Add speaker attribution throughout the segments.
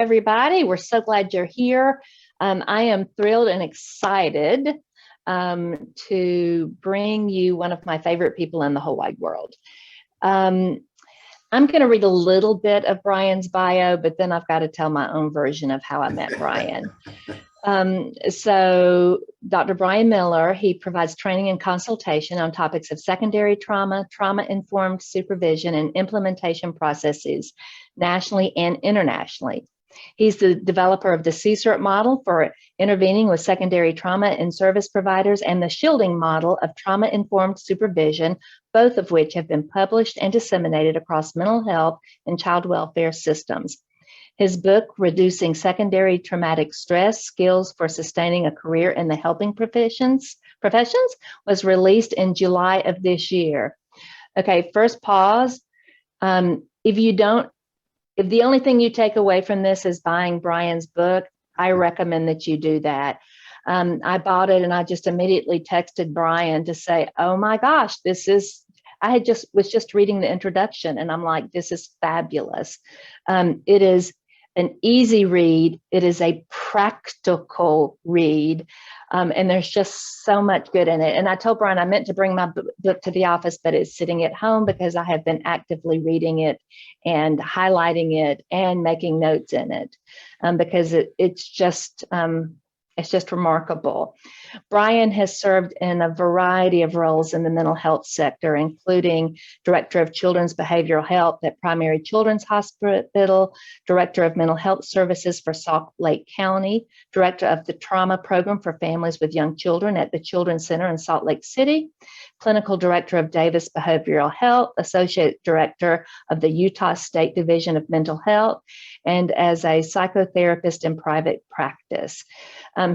Speaker 1: everybody. We're so glad you're here. I am thrilled and excited to bring you one of my favorite people in the whole wide world. I'm going to read a little bit of Brian's bio, but then I've got to tell my own version of how I met Brian. So Dr. Brian Miller, he provides training and consultation on topics of secondary trauma, trauma-informed supervision, and implementation processes nationally and internationally. He's the developer of the C-Cert model for intervening with secondary trauma in service providers and the shielding model of trauma-informed supervision, both of which have been published and disseminated across mental health and child welfare systems. His book, Reducing Secondary Traumatic Stress, Skills for Sustaining a Career in the Helping Professions, was released in July of this year. Okay, first pause. If the only thing you take away from this is buying Brian's book, I recommend that you do that. I bought it and I just immediately texted Brian to say, oh my gosh, was just reading the introduction and I'm like, this is fabulous. It is an easy read. It is a practical read. And there's just so much good in it. And I told Brian I meant to bring my book to the office, but it's sitting at home because I have been actively reading it and highlighting it and making notes in it because it's just remarkable. Brian has served in a variety of roles in the mental health sector, including Director of Children's Behavioral Health at Primary Children's Hospital, Director of Mental Health Services for Salt Lake County, Director of the Trauma Program for Families with Young Children at the Children's Center in Salt Lake City, Clinical Director of Davis Behavioral Health, Associate Director of the Utah State Division of Mental Health, and as a psychotherapist in private practice.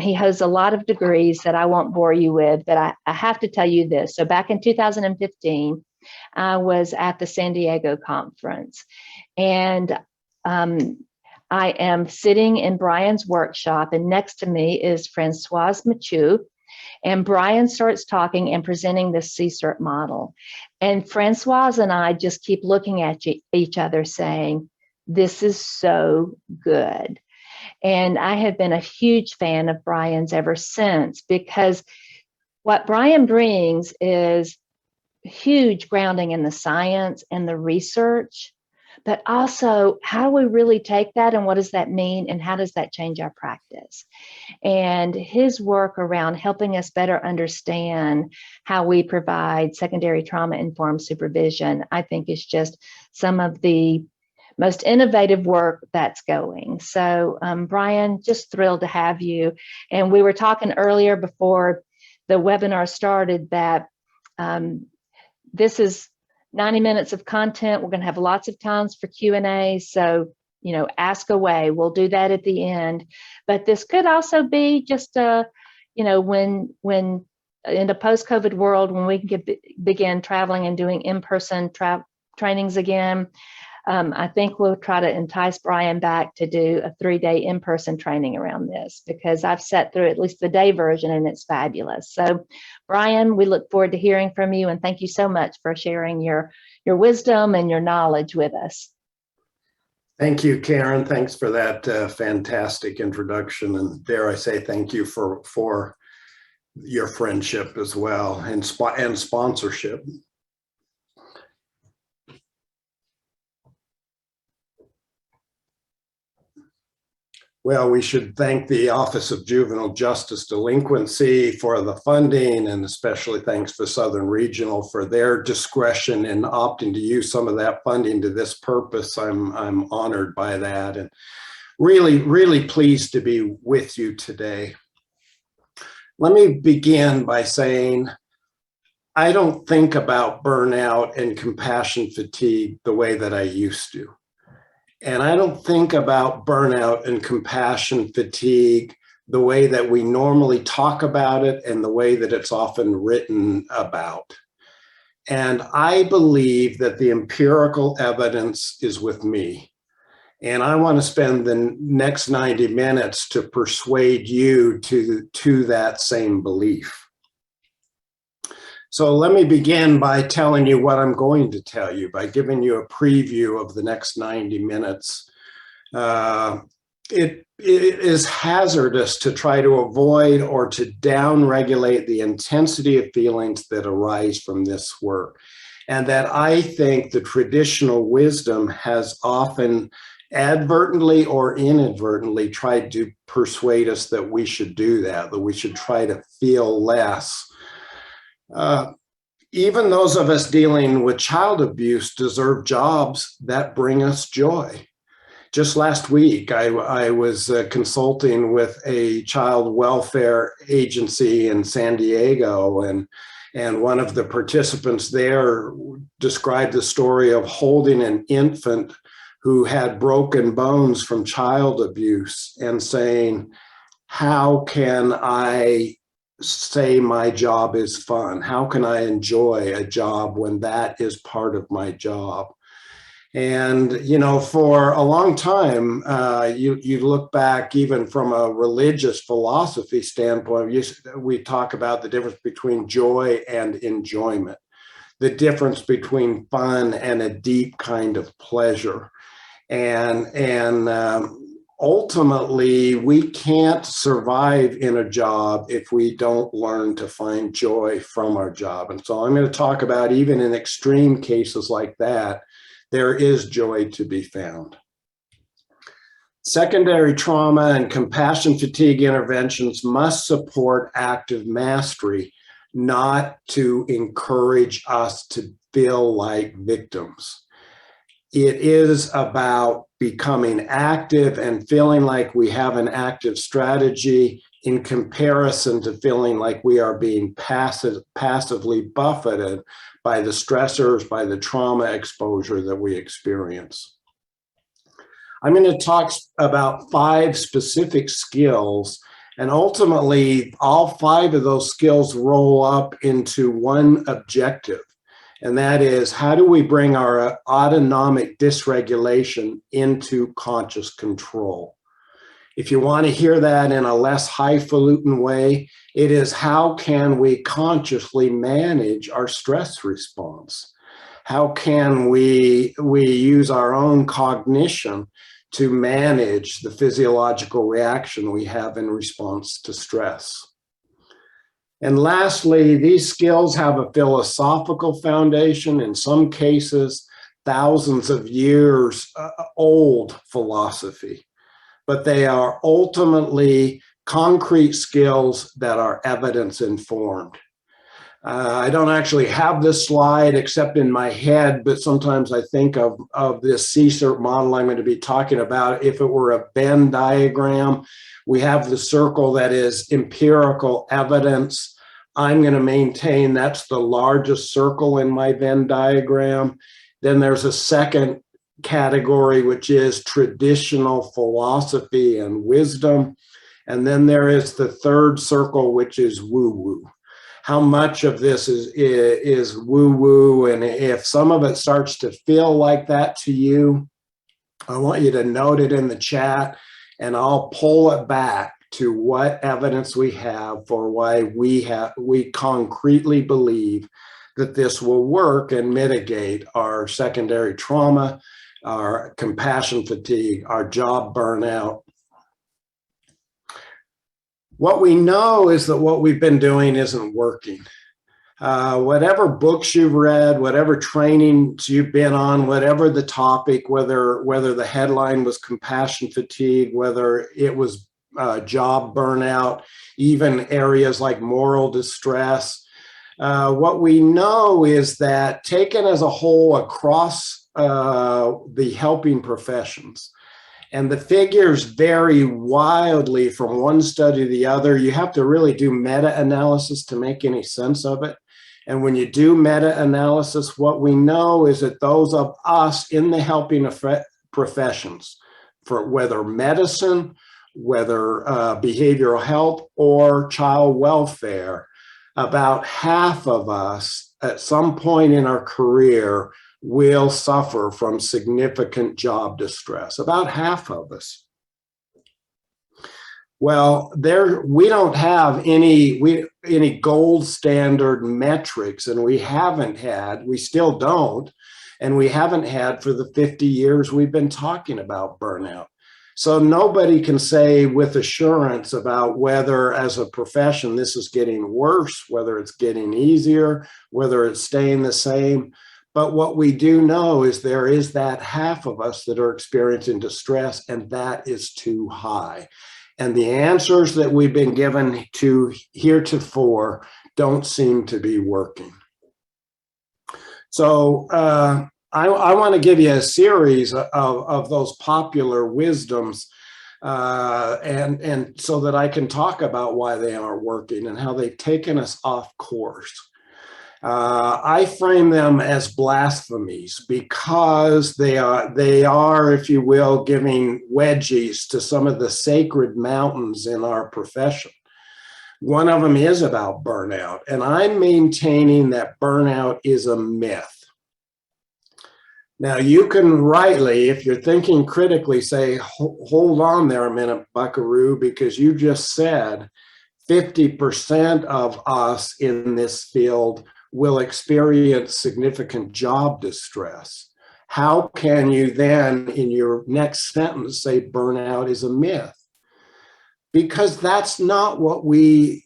Speaker 1: He has a lot of degrees that I won't bore you with, but I have to tell you this. So back in 2015, I was at the San Diego conference, and I am sitting in Brian's workshop, and next to me is Francoise Machu. And Brian starts talking and presenting this C-Cert model. And Francoise and I just keep looking at each other saying, this is so good. And I have been a huge fan of Brian's ever since, because what Brian brings is huge grounding in the science and the research, but also how do we really take that and what does that mean and how does that change our practice? And his work around helping us better understand how we provide secondary trauma-informed supervision, I think is just some of the most innovative work that's going. So Brian, just thrilled to have you. And we were talking earlier before the webinar started that this is 90 minutes of content. We're going to have lots of times for Q&A. So, ask away. We'll do that at the end. But this could also be just when in the post-COVID world, when we can begin traveling and doing in-person trainings again, I think we'll try to entice Brian back to do a 3-day in-person training around this, because I've sat through at least the day version and it's fabulous. So Brian, we look forward to hearing from you, and thank you so much for sharing your wisdom and your knowledge with us.
Speaker 2: Thank you, Karen. Thanks for that fantastic introduction. And dare I say thank you for your friendship as well and sponsorship. Well, we should thank the Office of Juvenile Justice Delinquency for the funding, and especially thanks for Southern Regional for their discretion in opting to use some of that funding to this purpose. I'm honored by that and really, really pleased to be with you today. Let me begin by saying I don't think about burnout and compassion fatigue the way that I used to. And I don't think about burnout and compassion fatigue the way that we normally talk about it and the way that it's often written about. And I believe that the empirical evidence is with me. And I want to spend the next 90 minutes to persuade you to that same belief. So let me begin by telling you what I'm going to tell you, by giving you a preview of the next 90 minutes. it is hazardous to try to avoid or to downregulate the intensity of feelings that arise from this work. And that I think the traditional wisdom has often advertently or inadvertently tried to persuade us that we should do that we should try to feel less. Even those of us dealing with child abuse deserve jobs that bring us joy. Just last week, I was consulting with a child welfare agency in San Diego, and one of the participants there described the story of holding an infant who had broken bones from child abuse and saying, how can I say my job is fun? How can I enjoy a job when that is part of my job? And, you know, for a long time, you look back even from a religious philosophy standpoint, we talk about the difference between joy and enjoyment, the difference between fun and a deep kind of pleasure. And ultimately, we can't survive in a job if we don't learn to find joy from our job. And so I'm going to talk about, even in extreme cases like that, there is joy to be found. Secondary trauma and compassion fatigue interventions must support active mastery, not to encourage us to feel like victims. It is about becoming active and feeling like we have an active strategy in comparison to feeling like we are being passively buffeted by the stressors, by the trauma exposure that we experience. I'm going to talk about 5 specific skills, and ultimately all 5 of those skills roll up into one objective. And that is, how do we bring our autonomic dysregulation into conscious control? If you want to hear that in a less highfalutin way, it is, how can we consciously manage our stress response? How can we use our own cognition to manage the physiological reaction we have in response to stress? And lastly, these skills have a philosophical foundation, in some cases, thousands of years old philosophy, but they are ultimately concrete skills that are evidence informed. I don't actually have this slide except in my head, but sometimes I think of this C-Cert model I'm going to be talking about. If it were a Venn diagram, we have the circle that is empirical evidence. I'm going to maintain that's the largest circle in my Venn diagram. Then there's a second category, which is traditional philosophy and wisdom. And then there is the third circle, which is woo-woo. How much of this is woo-woo? And if some of it starts to feel like that to you, I want you to note it in the chat, and I'll pull it back to what evidence we have for why we concretely believe that this will work and mitigate our secondary trauma, our compassion fatigue, our job burnout. What we know is that what we've been doing isn't working. Whatever books you've read, whatever trainings you've been on, whatever the topic, whether the headline was compassion fatigue, whether it was job burnout, even areas like moral distress, what we know is that taken as a whole across the helping professions, and the figures vary wildly from one study to the other. You have to really do meta-analysis to make any sense of it. And when you do meta-analysis, what we know is that those of us in the helping professions, for whether medicine, whether behavioral health, or child welfare, about half of us at some point in our career will suffer from significant job distress, about half of us. Well, we don't have any gold standard metrics, and we still don't, and we haven't had for the 50 years we've been talking about burnout. So nobody can say with assurance about whether as a profession this is getting worse, whether it's getting easier, whether it's staying the same. But what we do know is there is that half of us that are experiencing distress, and that is too high. And the answers that we've been given to heretofore don't seem to be working. So I want to give you a series of those popular wisdoms and so that I can talk about why they aren't working and how they've taken us off course. I frame them as blasphemies because they are, if you will, giving wedgies to some of the sacred mountains in our profession. One of them is about burnout, and I'm maintaining that burnout is a myth. Now, you can rightly, if you're thinking critically, say, hold on there a minute, buckaroo, because you just said 50% of us in this field will experience significant job distress. How can you then, in your next sentence, say burnout is a myth? Because that's not what we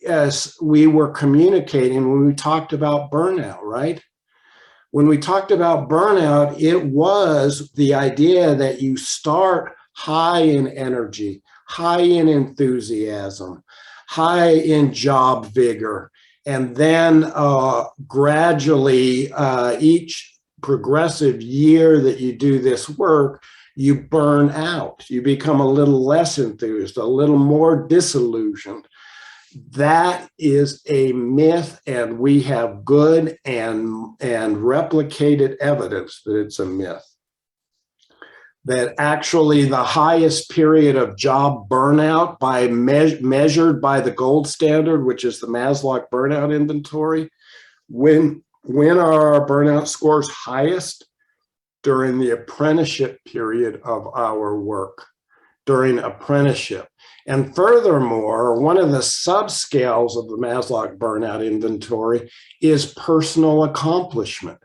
Speaker 2: were communicating when we talked about burnout, right? When we talked about burnout, it was the idea that you start high in energy, high in enthusiasm, high in job vigor, and then gradually each progressive year that you do this work, you burn out. You become a little less enthused, a little more disillusioned. That is a myth, and we have good and replicated evidence that it's a myth. That actually the highest period of job burnout measured by the gold standard, which is the Maslow burnout inventory, when are our burnout scores highest? During the apprenticeship period of our work, during apprenticeship. And furthermore, one of the subscales of the Maslow burnout inventory is personal accomplishment.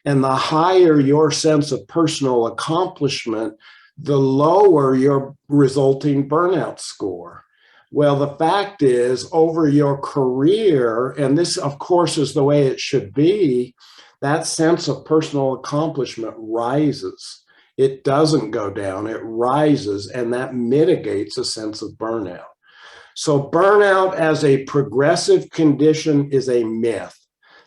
Speaker 2: And the higher your sense of personal accomplishment, the lower your resulting burnout score. Well, the fact is, over your career, and this, of course, is the way it should be, that sense of personal accomplishment rises. It doesn't go down, it rises, and that mitigates a sense of burnout. So burnout as a progressive condition is a myth.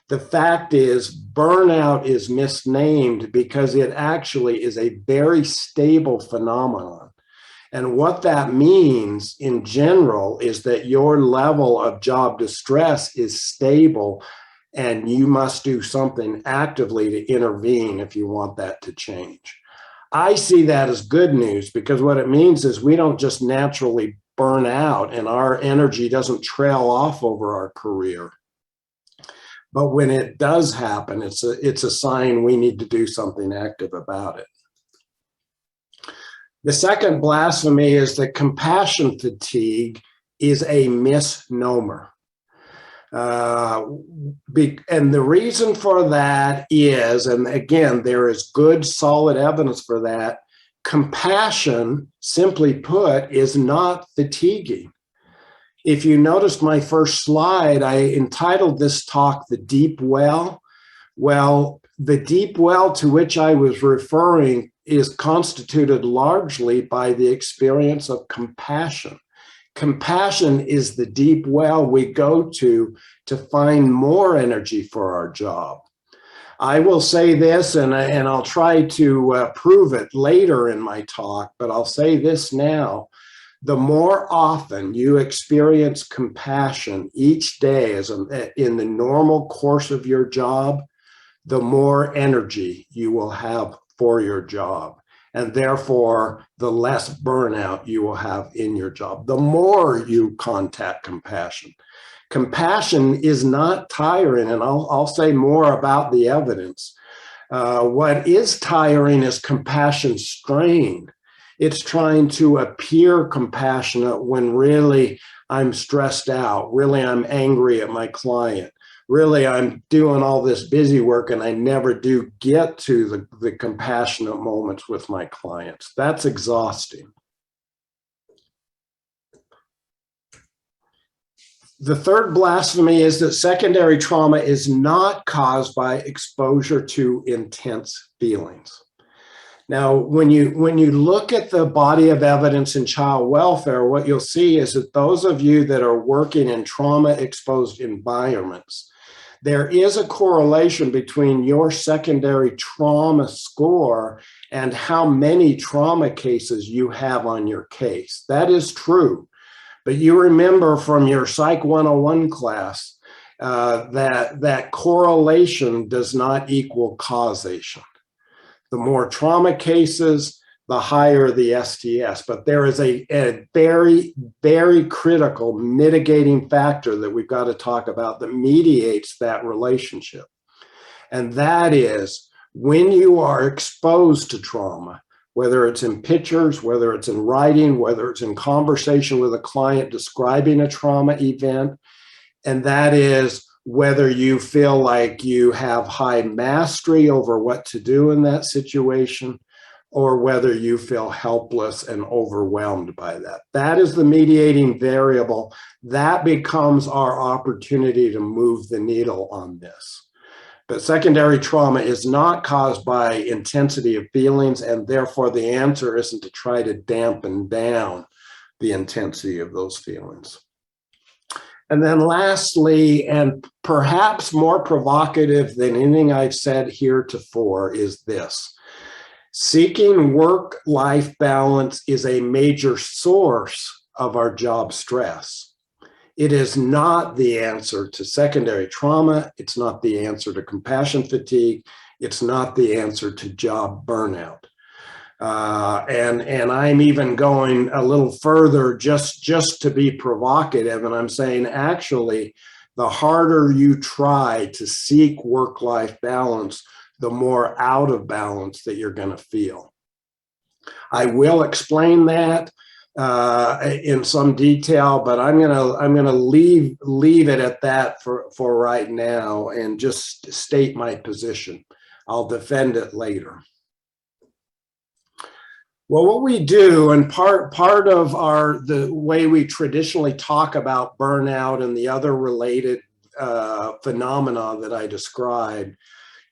Speaker 2: The fact is, burnout is misnamed because it actually is a very stable phenomenon. And what that means in general is that your level of job distress is stable, and you must do something actively to intervene if you want that to change. I see that as good news, because what it means is we don't just naturally burn out and our energy doesn't trail off over our career. But when it does happen, it's a sign we need to do something active about it. The second blasphemy is that compassion fatigue is a misnomer. And the reason for that is, and again, there is good, solid evidence for that, compassion, simply put, is not fatiguing. If you noticed my first slide, I entitled this talk, The Deep Well. Well, the deep well to which I was referring is constituted largely by the experience of compassion. Compassion is the deep well we go to find more energy for our job. I will say this, and I'll try to prove it later in my talk, but I'll say this now. The more often you experience compassion each day in the normal course of your job, the more energy you will have for your job. And therefore, the less burnout you will have in your job, the more you contact compassion. Compassion is not tiring, and I'll say more about the evidence. What is tiring is compassion strain. It's trying to appear compassionate when really I'm stressed out, really I'm angry at my client. Really, I'm doing all this busy work and I never do get to the compassionate moments with my clients. That's exhausting. The third blasphemy is that secondary trauma is not caused by exposure to intense feelings. Now, when you look at the body of evidence in child welfare, what you'll see is that those of you that are working in trauma-exposed environments, there is a correlation between your secondary trauma score and how many trauma cases you have on your case. That is true. But you remember from your Psych 101 class that correlation does not equal causation. The more trauma cases, the higher the STS. But there is a very, very critical mitigating factor that we've got to talk about that mediates that relationship. And that is when you are exposed to trauma, whether it's in pictures, whether it's in writing, whether it's in conversation with a client describing a trauma event, and that is whether you feel like you have high mastery over what to do in that situation, or whether you feel helpless and overwhelmed by that. That is the mediating variable. That becomes our opportunity to move the needle on this. But secondary trauma is not caused by intensity of feelings, and therefore the answer isn't to try to dampen down the intensity of those feelings. And then lastly, and perhaps more provocative than anything I've said heretofore, is this. Seeking work-life balance is a major source of our job stress. It is not the answer to secondary trauma. It's not the answer to compassion fatigue. It's not the answer to job burnout. And I'm even going a little further just to be provocative. And I'm saying, actually, the harder you try to seek work-life balance, the more out of balance that you're going to feel. I will explain that in some detail, but I'm gonna leave it at that for right now and just state my position. I'll defend it later. Well, what we do, and part of the way we traditionally talk about burnout and the other related phenomena that I described,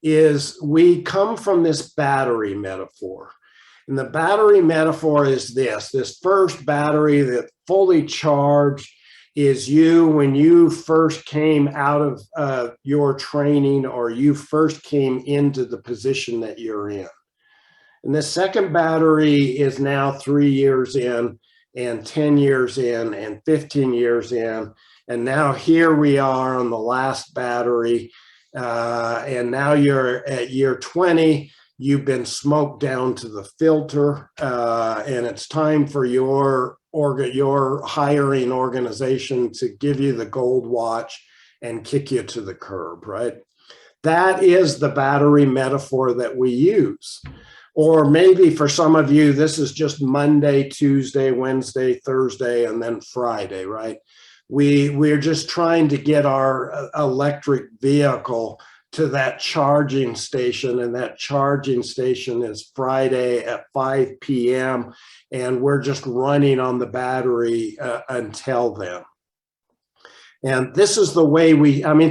Speaker 2: is we come from this battery metaphor. And the battery metaphor is this first battery that fully charged is you when you first came out of your training, or you first came into the position that you're in. And the second battery is now 3 years in, and 10 years in, and 15 years in. And now here we are on the last battery. And now you're at year 20. You've been smoked down to the filter, and it's time for your hiring organization to give you the gold watch and kick you to the curb, right? That is the battery metaphor that we use. Or maybe for some of you, this is just Monday, Tuesday, Wednesday, Thursday, and then Friday, right? We're just trying to get our electric vehicle to that charging station, and that charging station is Friday at 5 p.m. and we're just running on the battery until then. And this is the way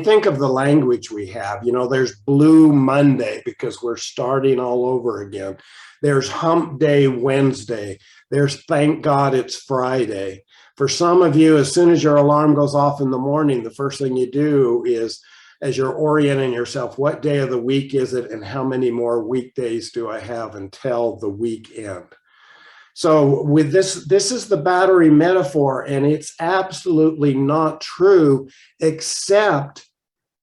Speaker 2: think of the language we have. You know, there's Blue Monday because we're starting all over again. There's Hump Day Wednesday. There's Thank God It's Friday. For some of you, as soon as your alarm goes off in the morning, the first thing you do is, as you're orienting yourself, what day of the week is it, and how many more weekdays do I have until the weekend? So with this is the battery metaphor, and it's absolutely not true, except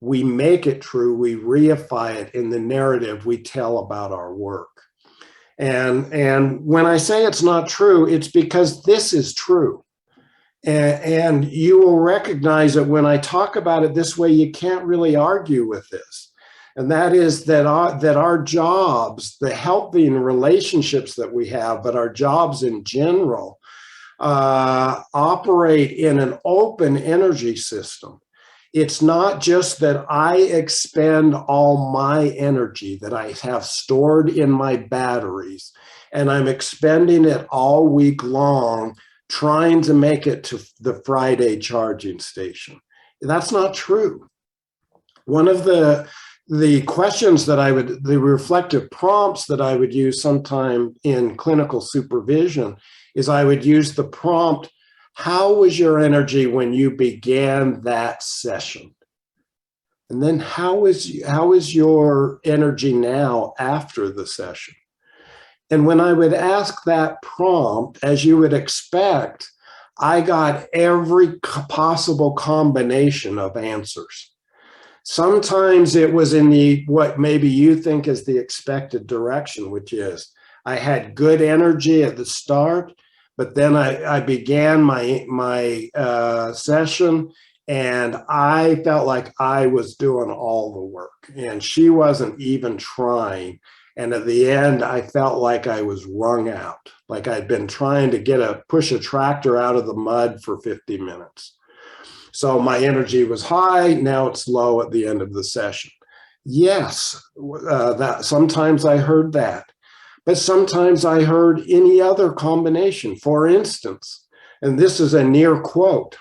Speaker 2: we make it true. We reify it in the narrative we tell about our work. And when I say it's not true, it's because this is true. And you will recognize that when I talk about it this way, you can't really argue with this. And that is that our jobs, the helping relationships that we have, but our jobs in general, operate in an open energy system. It's not just that I expend all my energy that I have stored in my batteries, and I'm expending it all week long trying to make it to the Friday charging station. That's not true. One of the questions that the reflective prompts that I would use sometime in clinical supervision is I would use the prompt, how was your energy when you began that session? And then how is your energy now after the session? And when I would ask that prompt, as you would expect, I got every possible combination of answers. Sometimes it was in what maybe you think is the expected direction, which is I had good energy at the start, but then I began my session and I felt like I was doing all the work and she wasn't even trying. And at the end, I felt like I was wrung out, like I'd been trying to push a tractor out of the mud for 50 minutes. So my energy was high, now it's low at the end of the session. Yes, that sometimes I heard that, but sometimes I heard any other combination. For instance, and this is a near quote,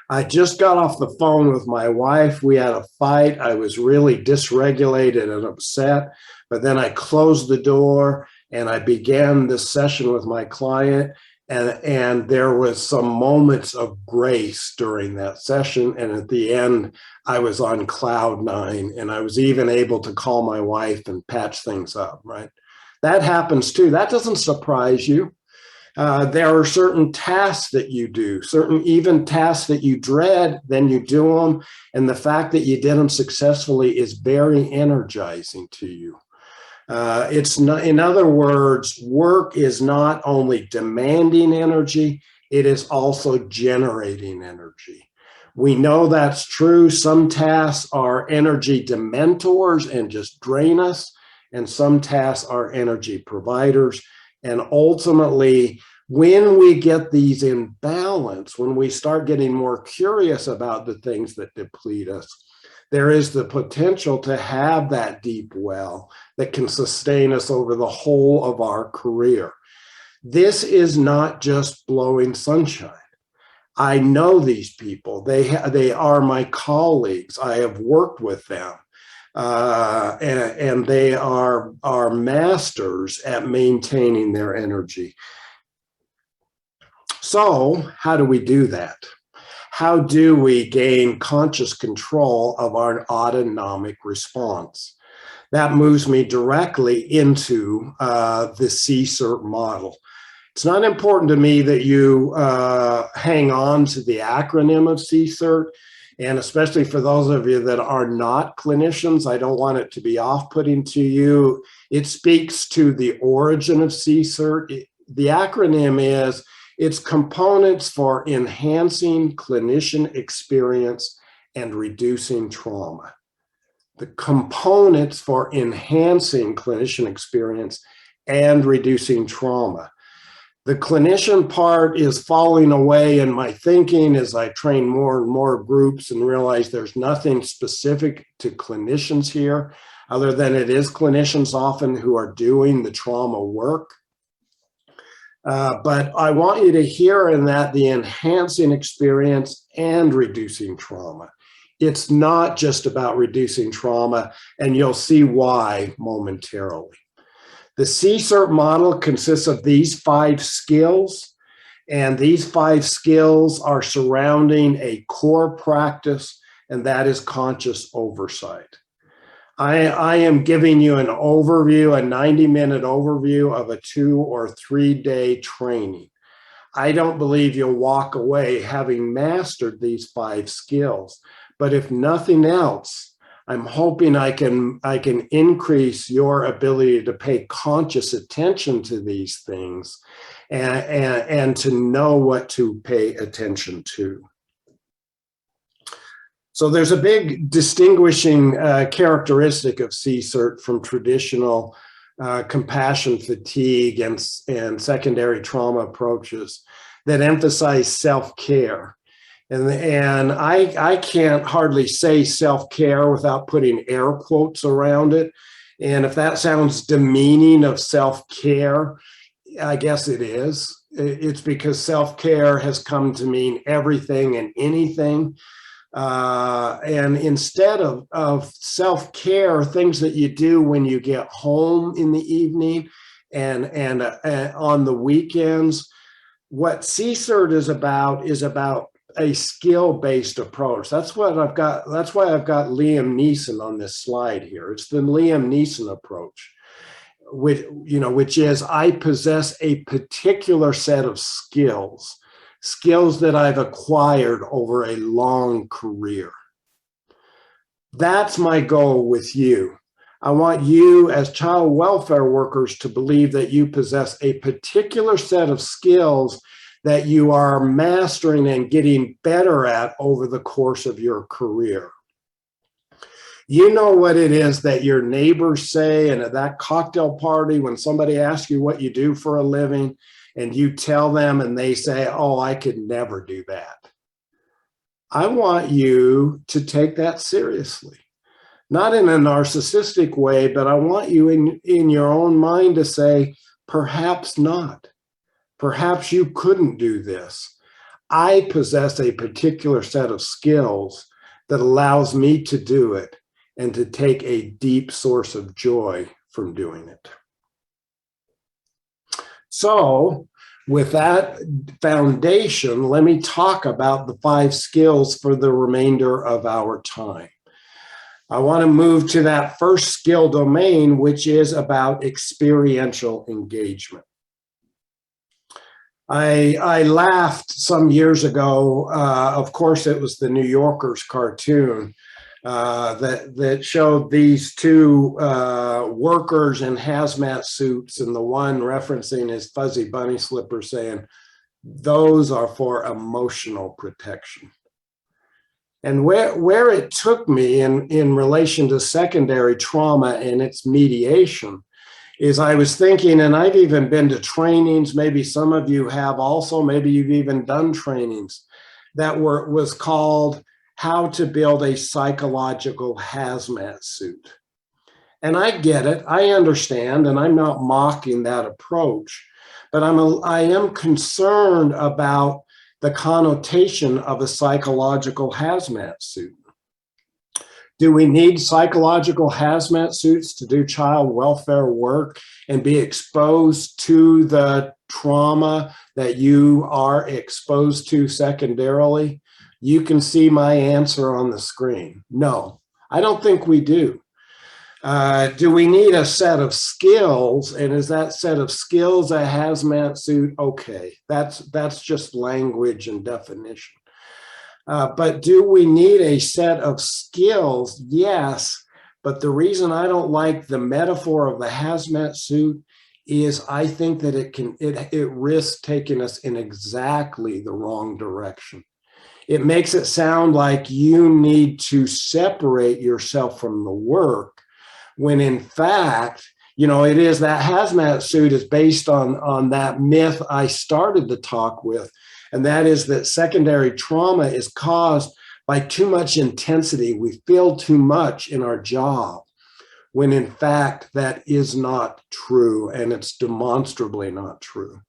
Speaker 2: I just got off the phone with my wife. We had a fight. I was really dysregulated and upset, but then I closed the door and I began this session with my client. And there was some moments of grace during that session. And at the end, I was on cloud 9 and I was even able to call my wife and patch things up, right? That happens too. That doesn't surprise you. There are certain tasks that you do, certain even tasks that you dread, then you do them. And the fact that you did them successfully is very energizing to you. It's not, in other words, work is not only demanding energy, it is also generating energy. We know that's true. Some tasks are energy dementors and just drain us, and some tasks are energy providers. And ultimately, when we get these in balance, when we start getting more curious about the things that deplete us, there is the potential to have that deep well that can sustain us over the whole of our career. This is not just blowing sunshine. I know these people. They are my colleagues. I have worked with them. And they are masters at maintaining their energy. So how do we do that? How do we gain conscious control of our autonomic response? That moves me directly into the C-CERT model. It's not important to me that you hang on to the acronym of C-CERT. And especially for those of you that are not clinicians, I don't want it to be off-putting to you. It speaks to the origin of C-CERT. The acronym is, it's components for enhancing clinician experience and reducing trauma. The components for enhancing clinician experience and reducing trauma. The clinician part is falling away in my thinking as I train more and more groups and realize there's nothing specific to clinicians here, other than it is clinicians often who are doing the trauma work. But I want you to hear in that the enhancing experience and reducing trauma. It's not just about reducing trauma, and you'll see why momentarily. The C-CERT model consists of these 5 skills, and these 5 skills are surrounding a core practice, and that is conscious oversight. I am giving you an overview, a 90-minute overview of a 2 or 3 day training. I don't believe you'll walk away having mastered these 5 skills, but if nothing else, I'm hoping I can increase your ability to pay conscious attention to these things and to know what to pay attention to. So there's a big distinguishing characteristic of C-CERT from traditional compassion fatigue and secondary trauma approaches that emphasize self-care. And I can't hardly say self-care without putting air quotes around it. And if that sounds demeaning of self-care, I guess it is. it's because self-care has come to mean everything and anything. And instead of self-care, things that you do when you get home in the evening and on the weekends, what C-Cert is about a skill-based approach. That's what I've got. That's why I've got Liam Neeson on this slide here. It's the Liam Neeson approach, which is I possess a particular set of skills that I've acquired over a long career. That's my goal with you. I want you as child welfare workers to believe that you possess a particular set of skills that you are mastering and getting better at over the course of your career. You know what it is that your neighbors say, and at that cocktail party when somebody asks you what you do for a living and you tell them and they say, oh, I could never do that. I want you to take that seriously. Not in a narcissistic way, but I want you in your own mind to say, perhaps not. Perhaps you couldn't do this. I possess a particular set of skills that allows me to do it and to take a deep source of joy from doing it. So, with that foundation, let me talk about the 5 skills for the remainder of our time. I want to move to that first skill domain, which is about experiential engagement. I laughed some years ago. Of course, it was the New Yorker's cartoon that showed these 2 workers in hazmat suits, and the one referencing his fuzzy bunny slippers saying, those are for emotional protection. And where it took me in relation to secondary trauma and its mediation is I was thinking, and I've even been to trainings, maybe some of you have also, maybe you've even done trainings that was called How to Build a Psychological Hazmat Suit. And I get it, I understand, and I'm not mocking that approach, but I am concerned about the connotation of a psychological hazmat suit. Do we need psychological hazmat suits to do child welfare work and be exposed to the trauma that you are exposed to secondarily? You can see my answer on the screen. No, I don't think we do. Do we need a set of skills? And is that set of skills a hazmat suit? Okay, that's just language and definition. But do we need a set of skills? Yes, but the reason I don't like the metaphor of the hazmat suit is I think that it risks taking us in exactly the wrong direction. It makes it sound like you need to separate yourself from the work, when in fact, it is that hazmat suit is based on that myth I started the talk with, and that is that secondary trauma is caused by too much intensity. We feel too much in our job, when in fact that is not true, and it's demonstrably not true.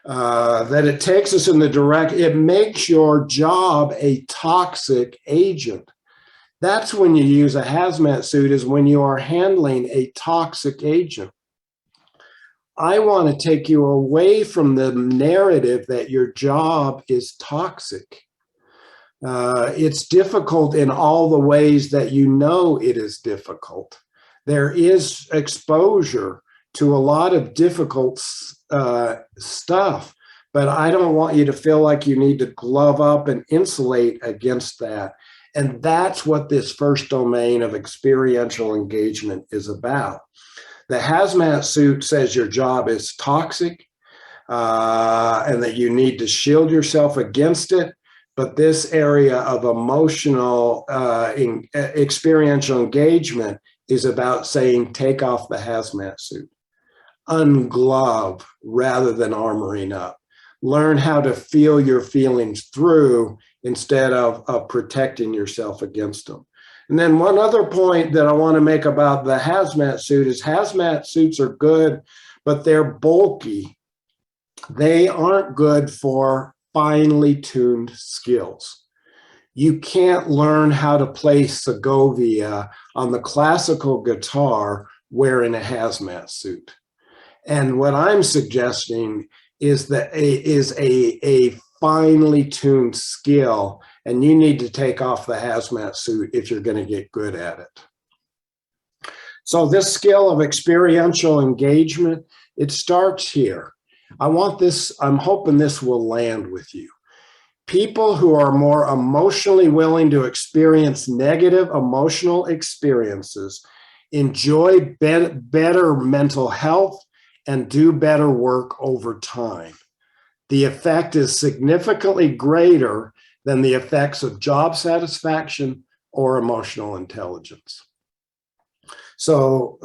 Speaker 2: That it takes us in it makes your job a toxic agent. That's when you use a hazmat suit, is when you are handling a toxic agent. I want to take you away from the narrative that your job is toxic. It's difficult in all the ways that it is difficult. There is exposure to a lot of difficult stuff, but I don't want you to feel like you need to glove up and insulate against that. And that's what this first domain of experiential engagement is about. The hazmat suit says your job is toxic and that you need to shield yourself against it. But this area of emotional experiential engagement is about saying, take off the hazmat suit, unglove rather than armoring up. Learn how to feel your feelings through instead of protecting yourself against them. And then one other point that I want to make about the hazmat suit is hazmat suits are good, but they're bulky. They aren't good for finely tuned skills. You can't learn how to play Segovia on the classical guitar wearing a hazmat suit. And what I'm suggesting is that a finely tuned skill, and you need to take off the hazmat suit if you're going to get good at it. So this skill of experiential engagement, it starts here. I'm hoping this will land with you. People who are more emotionally willing to experience negative emotional experiences enjoy better mental health and do better work over time. The effect is significantly greater than the effects of job satisfaction or emotional intelligence. So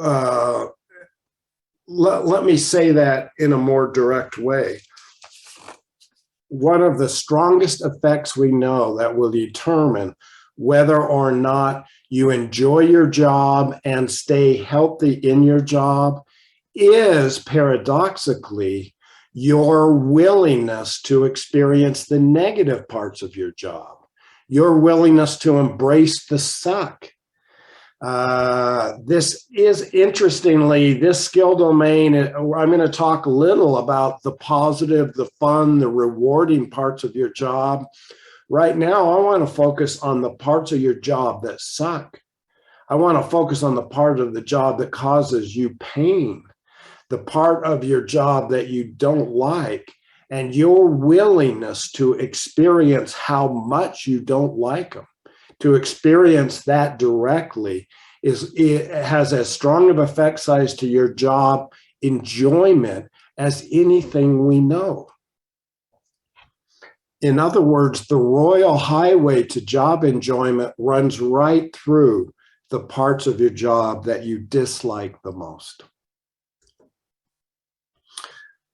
Speaker 2: let me say that in a more direct way. One of the strongest effects we know that will determine whether or not you enjoy your job and stay healthy in your job is, paradoxically, your willingness to experience the negative parts of your job, your willingness to embrace the suck. This is, interestingly, this skill domain, I'm going to talk a little about the positive, the fun, the rewarding parts of your job. Right now, I want to focus on the parts of your job that suck. I want to focus on the part of the job that causes you pain, the part of your job that you don't like, and your willingness to experience how much you don't like them. To experience that directly it has as strong of effect size to your job enjoyment as anything we know. In other words, the royal highway to job enjoyment runs right through the parts of your job that you dislike the most.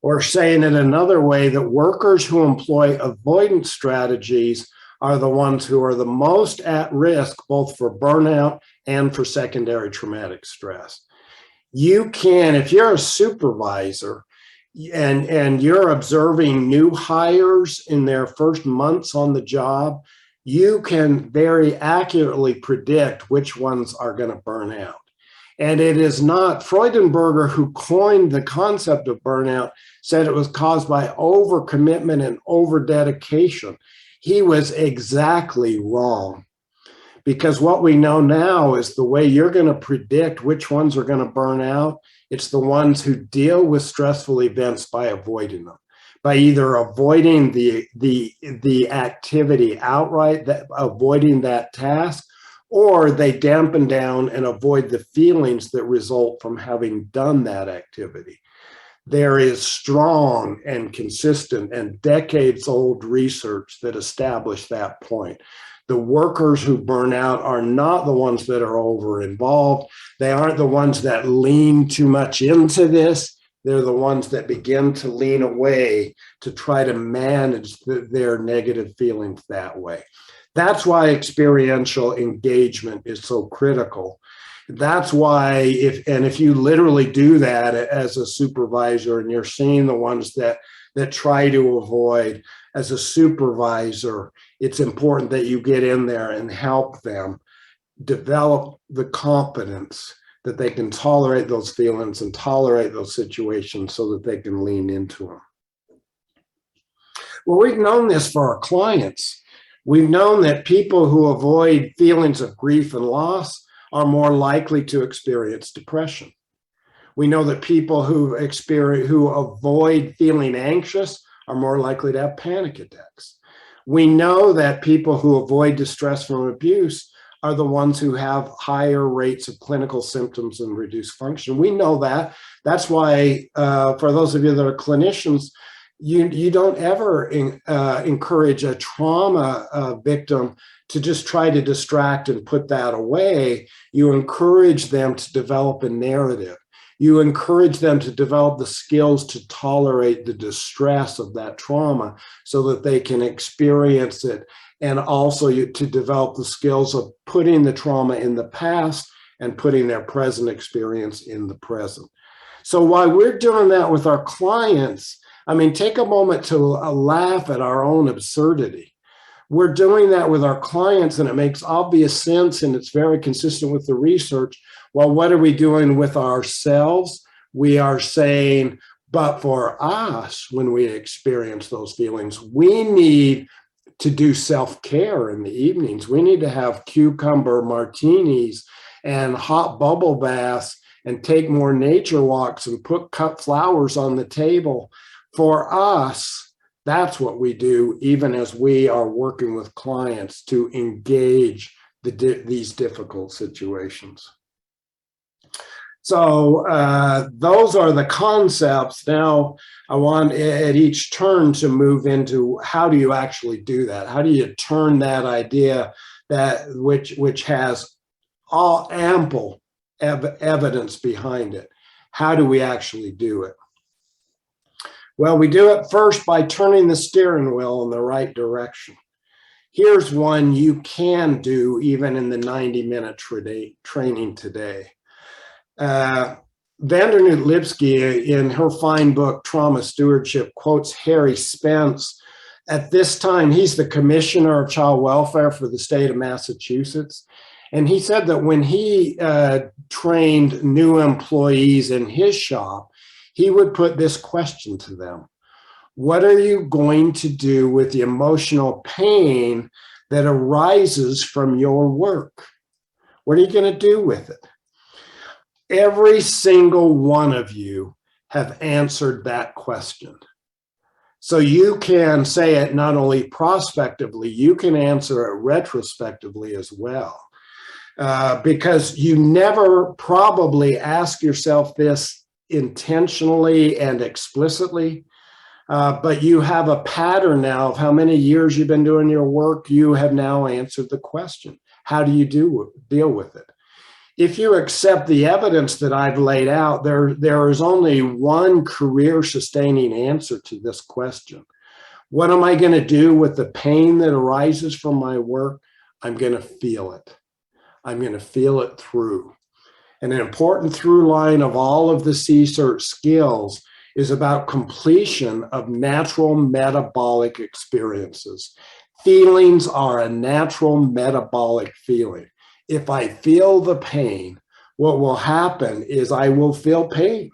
Speaker 2: Or saying it another way, that workers who employ avoidance strategies are the ones who are the most at risk, both for burnout and for secondary traumatic stress. You can, if you're a supervisor and you're observing new hires in their first months on the job, you can very accurately predict which ones are going to burn out. And it is not, Freudenberger, who coined the concept of burnout, said it was caused by overcommitment and overdedication. He was exactly wrong, because what we know now is the way you're going to predict which ones are going to burn out, it's the ones who deal with stressful events by avoiding them, by either avoiding the activity outright, avoiding that task, or they dampen down and avoid the feelings that result from having done that activity. There is strong and consistent and decades-old research that establish that point. The workers who burn out are not the ones that are over-involved. They aren't the ones that lean too much into this. They're the ones that begin to lean away to try to manage their negative feelings that way. That's why experiential engagement is so critical. That's why if you literally do that as a supervisor and you're seeing the ones that try to avoid, as a supervisor, it's important that you get in there and help them develop the competence that they can tolerate those feelings and tolerate those situations so that they can lean into them. Well, we've known this for our clients. We've known that people who avoid feelings of grief and loss are more likely to experience depression. We know that people who avoid feeling anxious are more likely to have panic attacks. We know that people who avoid distress from abuse are the ones who have higher rates of clinical symptoms and reduced function. We know that. That's why, for those of you that are clinicians, you don't ever encourage a trauma victim to just try to distract and put that away. You encourage them to develop a narrative. You encourage them to develop the skills to tolerate the distress of that trauma so that they can experience it, and also to develop the skills of putting the trauma in the past and putting their present experience in the present. So while we're doing that with our clients, I mean, take a moment to laugh at our own absurdity. We're doing that with our clients, and it makes obvious sense, and it's very consistent with the research. Well, what are we doing with ourselves? We are saying, but for us, when we experience those feelings, we need to do self-care in the evenings. We need to have cucumber martinis and hot bubble baths and take more nature walks and put cut flowers on the table. For us, that's what we do, even as we are working with clients to engage these difficult situations. So those are the concepts. Now I want at each turn to move into how do you actually do that? How do you turn that idea that which has all ample evidence behind it? How do we actually do it? Well, we do it first by turning the steering wheel in the right direction. Here's one you can do even in the 90-minute training today. Vandernoot Lipsky, in her fine book, Trauma Stewardship, quotes Harry Spence. At this time, he's the commissioner of child welfare for the state of Massachusetts. And he said that when he trained new employees in his shop, he would put this question to them: what are you going to do with the emotional pain that arises from your work? What are you going to do with it? Every single one of you have answered that question. So you can say it not only prospectively, you can answer it retrospectively as well. Because you never probably ask yourself this intentionally and explicitly, but you have a pattern now of how many years you've been doing your work. You have now answered the question. How do you deal with it? If you accept the evidence that I've laid out, there is only one career-sustaining answer to this question. What am I going to do with the pain that arises from my work? I'm going to feel it. I'm going to feel it through. And an important through line of all of the C-Cert skills is about completion of natural metabolic experiences. Feelings are a natural metabolic feeling. If I feel the pain, what will happen is I will feel pain,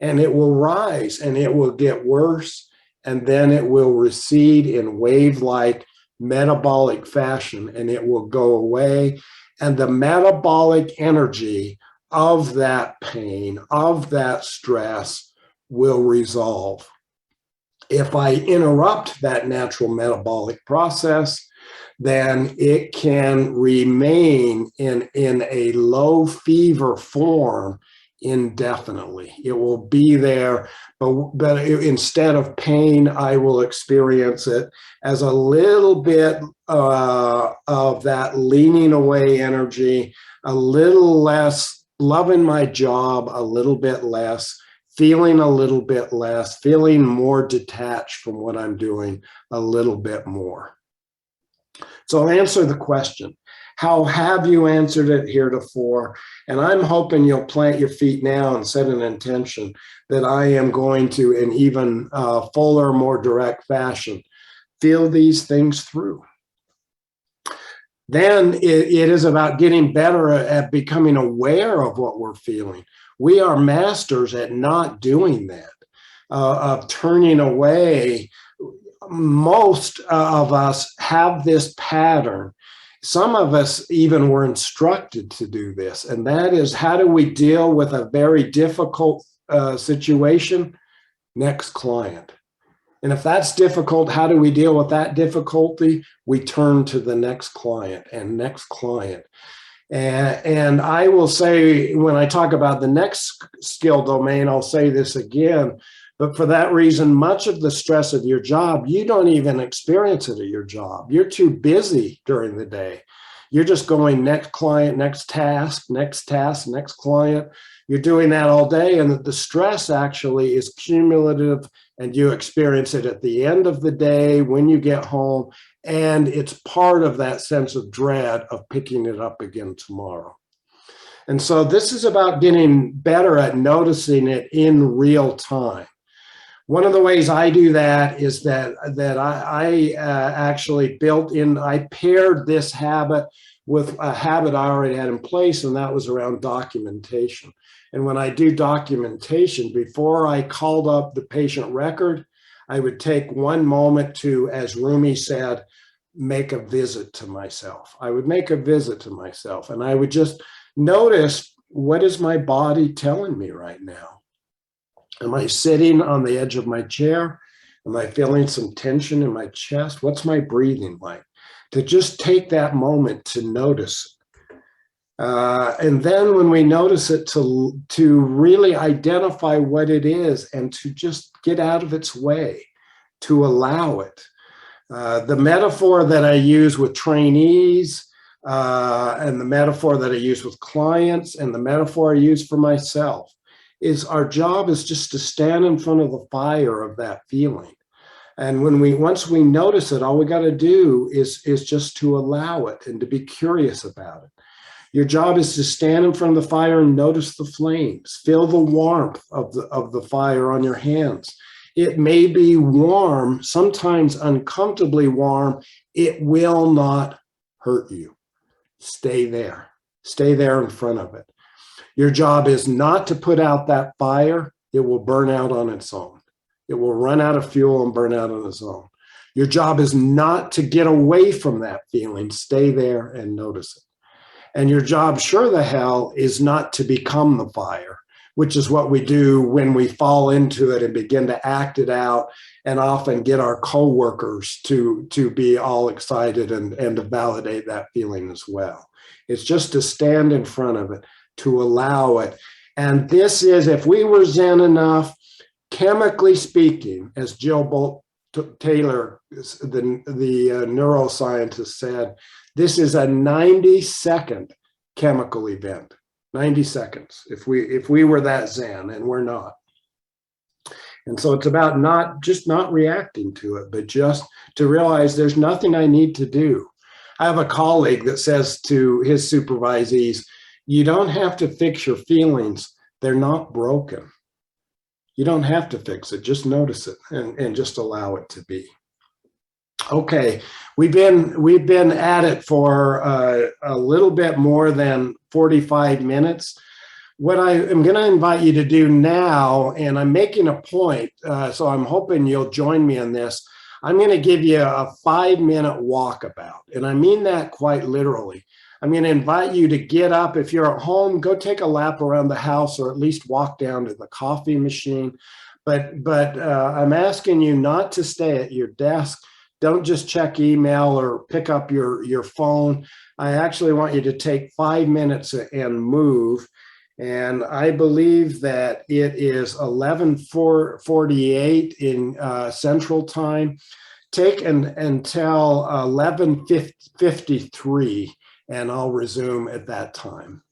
Speaker 2: and it will rise, and it will get worse, and then it will recede in wave-like metabolic fashion, and it will go away. And the metabolic energy of that pain, of that stress, will resolve. If I interrupt that natural metabolic process, then it can remain in a low fever form indefinitely. It will be there, but instead of pain, I will experience it as a little bit of that leaning away energy, a little less loving my job, a little bit less, feeling a little bit less, feeling more detached from what I'm doing a little bit more. So answer the question. How have you answered it heretofore? And I'm hoping you'll plant your feet now and set an intention that I am going to, in even fuller, more direct fashion, feel these things through. Then it is about getting better at becoming aware of what we're feeling. We are masters at not doing that, of turning away. Most of us have this pattern. Some of us even were instructed to do this, and that is, how do we deal with a very difficult situation? Next client. And if that's difficult, how do we deal with that difficulty? We turn to the next client and next client. And I will say, when I talk about the next skill domain, I'll say this again, but for that reason, much of the stress of your job, you don't even experience it at your job. You're too busy during the day. You're just going next client, next task, next client. You're doing that all day, and the stress actually is cumulative, and you experience it at the end of the day when you get home, and it's part of that sense of dread of picking it up again tomorrow. And so this is about getting better at noticing it in real time. One of the ways I do that is that I actually I paired this habit with a habit I already had in place, and that was around documentation. And when I do documentation, before I called up the patient record, I would take one moment to, as Rumi said, make a visit to myself. I would make a visit to myself, and I would just notice, what is my body telling me right now? Am I sitting on the edge of my chair? Am I feeling some tension in my chest? What's my breathing like? To just take that moment to notice. And then when we notice it, to really identify what it is and to just get out of its way, to allow it. The metaphor that I use with trainees, and the metaphor that I use with clients, and the metaphor I use for myself, is our job is just to stand in front of the fire of that feeling. And once we notice it, all we got to do is just to allow it and to be curious about it. Your job is to stand in front of the fire and notice the flames. Feel the warmth of the fire on your hands. It may be warm, sometimes uncomfortably warm. It will not hurt you. Stay there. Stay there in front of it. Your job is not to put out that fire. It will burn out on its own. It will run out of fuel and burn out on its own. Your job is not to get away from that feeling. Stay there and notice it. And your job, sure the hell, is not to become the fire, which is what we do when we fall into it and begin to act it out, and often get our coworkers to be all excited and to validate that feeling as well. It's just to stand in front of it, to allow it. And this is, if we were Zen enough, chemically speaking, as Jill Bolt Taylor, the neuroscientist, said, this is a 90-second chemical event. 90 seconds, if we were that Zen, and we're not. And so it's about not reacting to it, but just to realize there's nothing I need to do. I have a colleague that says to his supervisees, you don't have to fix your feelings. They're not broken. You don't have to fix it. Just notice it and just allow it to be. Okay, we've been at it for a little bit more than 45 minutes. What I am going to invite you to do now, and I'm making a point, so I'm hoping you'll join me in this. I'm going to give you a 5-minute walkabout, and I mean that quite literally. I'm going to invite you to get up. If you're at home, go take a lap around the house, or at least walk down to the coffee machine. But I'm asking you not to stay at your desk. Don't just check email or pick up your phone. I actually want you to take 5 minutes and move. And I believe that it is 11:48 in Central Time. Take until 11:53, and I'll resume at that time.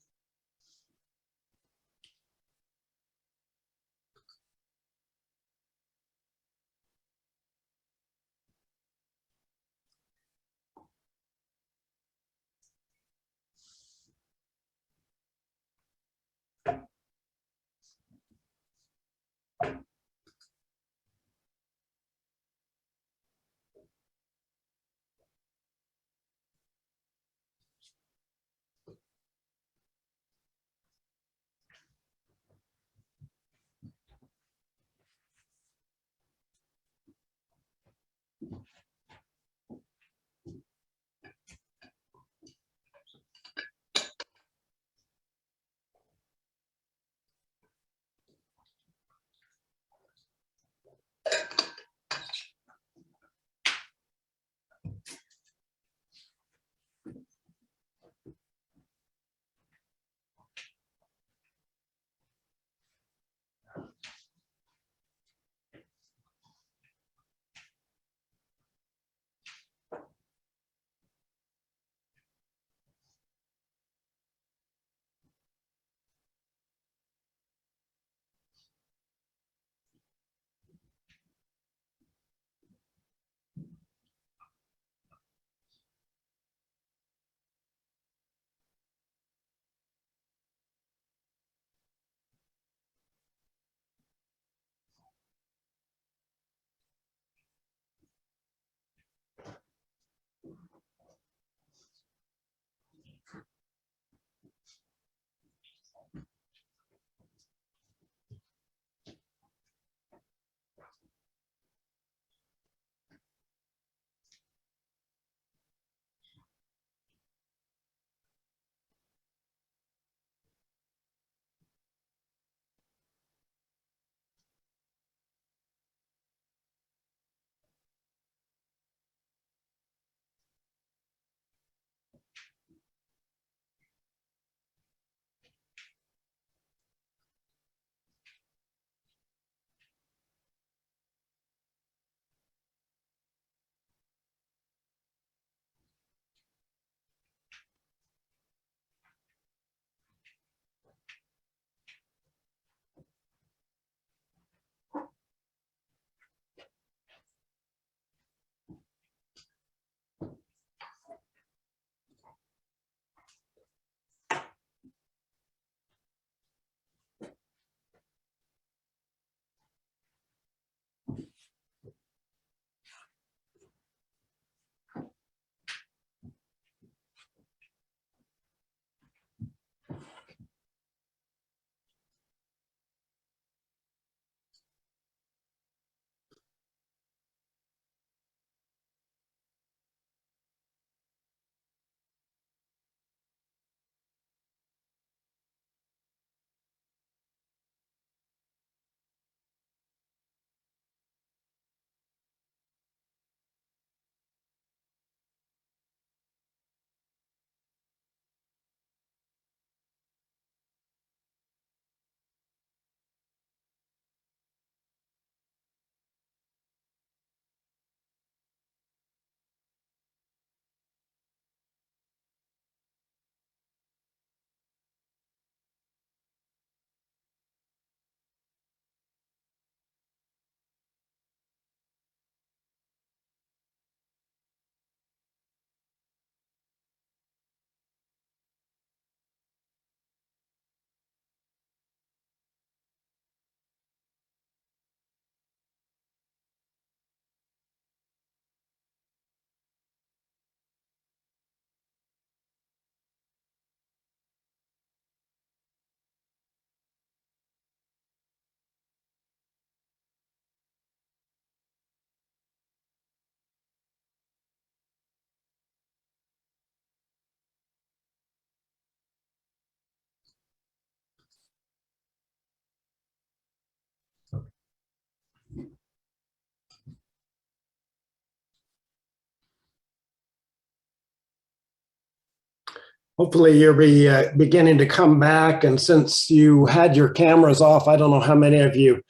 Speaker 2: Hopefully you'll be beginning to come back. And since you had your cameras off, I don't know how many of you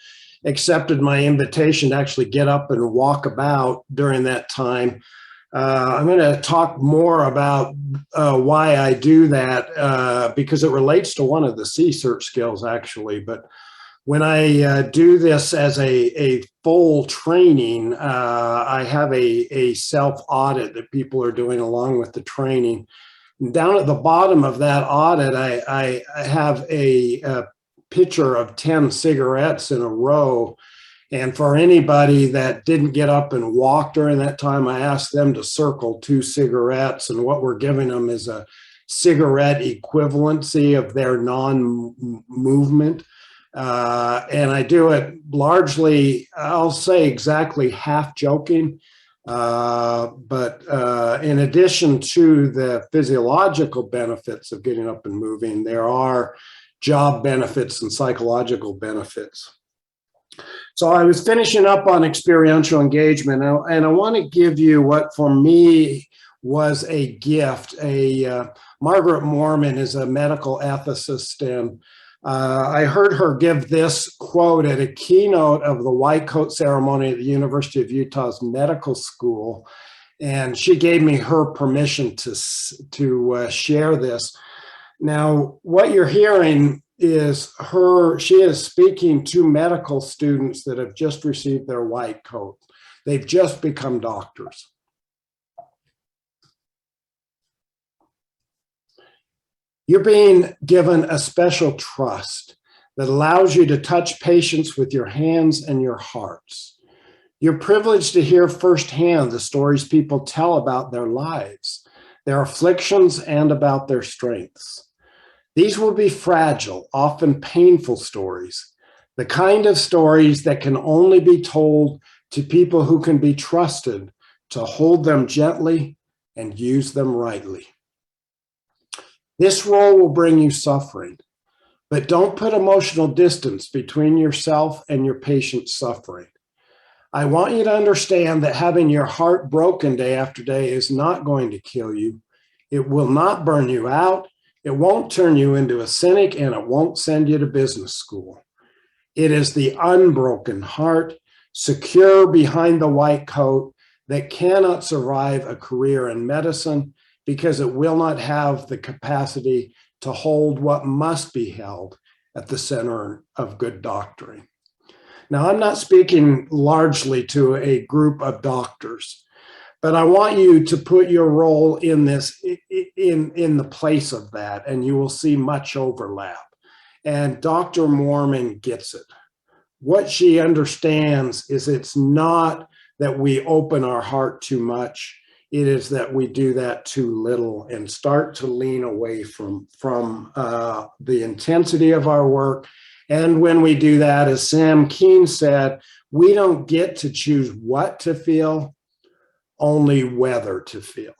Speaker 2: accepted my invitation to actually get up and walk about during that time. I'm going to talk more about why I do that because it relates to one of the C-Cert skills, actually. But when I do this as a full training, I have a self-audit that people are doing along with the training. Down at the bottom of that audit, I have a picture of 10 cigarettes in a row. And for anybody that didn't get up and walk during that time, I asked them to circle 2 cigarettes. And what we're giving them is a cigarette equivalency of their non-movement. And I do it largely, I'll say exactly half joking. But in addition to the physiological benefits of getting up and moving, there are job benefits and psychological benefits. So I was finishing up on experiential engagement, and I want to give you what for me was a gift. Margaret Mormon is a medical ethicist, and I heard her give this quote at a keynote of the white coat ceremony at the University of Utah's medical school. And she gave me her permission to share this. Now, what you're hearing is she is speaking to medical students that have just received their white coat. They've just become doctors. You're being given a special trust that allows you to touch patients with your hands and your hearts. You're privileged to hear firsthand the stories people tell about their lives, their afflictions, and about their strengths. These will be fragile, often painful stories, the kind of stories that can only be told to people who can be trusted to hold them gently and use them rightly. This role will bring you suffering, but don't put emotional distance between yourself and your patient's suffering. I want you to understand that having your heart broken day after day is not going to kill you. It will not burn you out. It won't turn you into a cynic, and it won't send you to business school. It is the unbroken heart, secure behind the white coat, that cannot survive a career in medicine because it will not have the capacity to hold what must be held at the center of good doctoring. Now, I'm not speaking largely to a group of doctors, but I want you to put your role in this, in the place of that, and you will see much overlap. And Dr. Mormon gets it. What she understands is it's not that we open our heart too much. It is that we do that too little and start to lean away from the intensity of our work. And when we do that, as Sam Keen said, we don't get to choose what to feel, only whether to feel.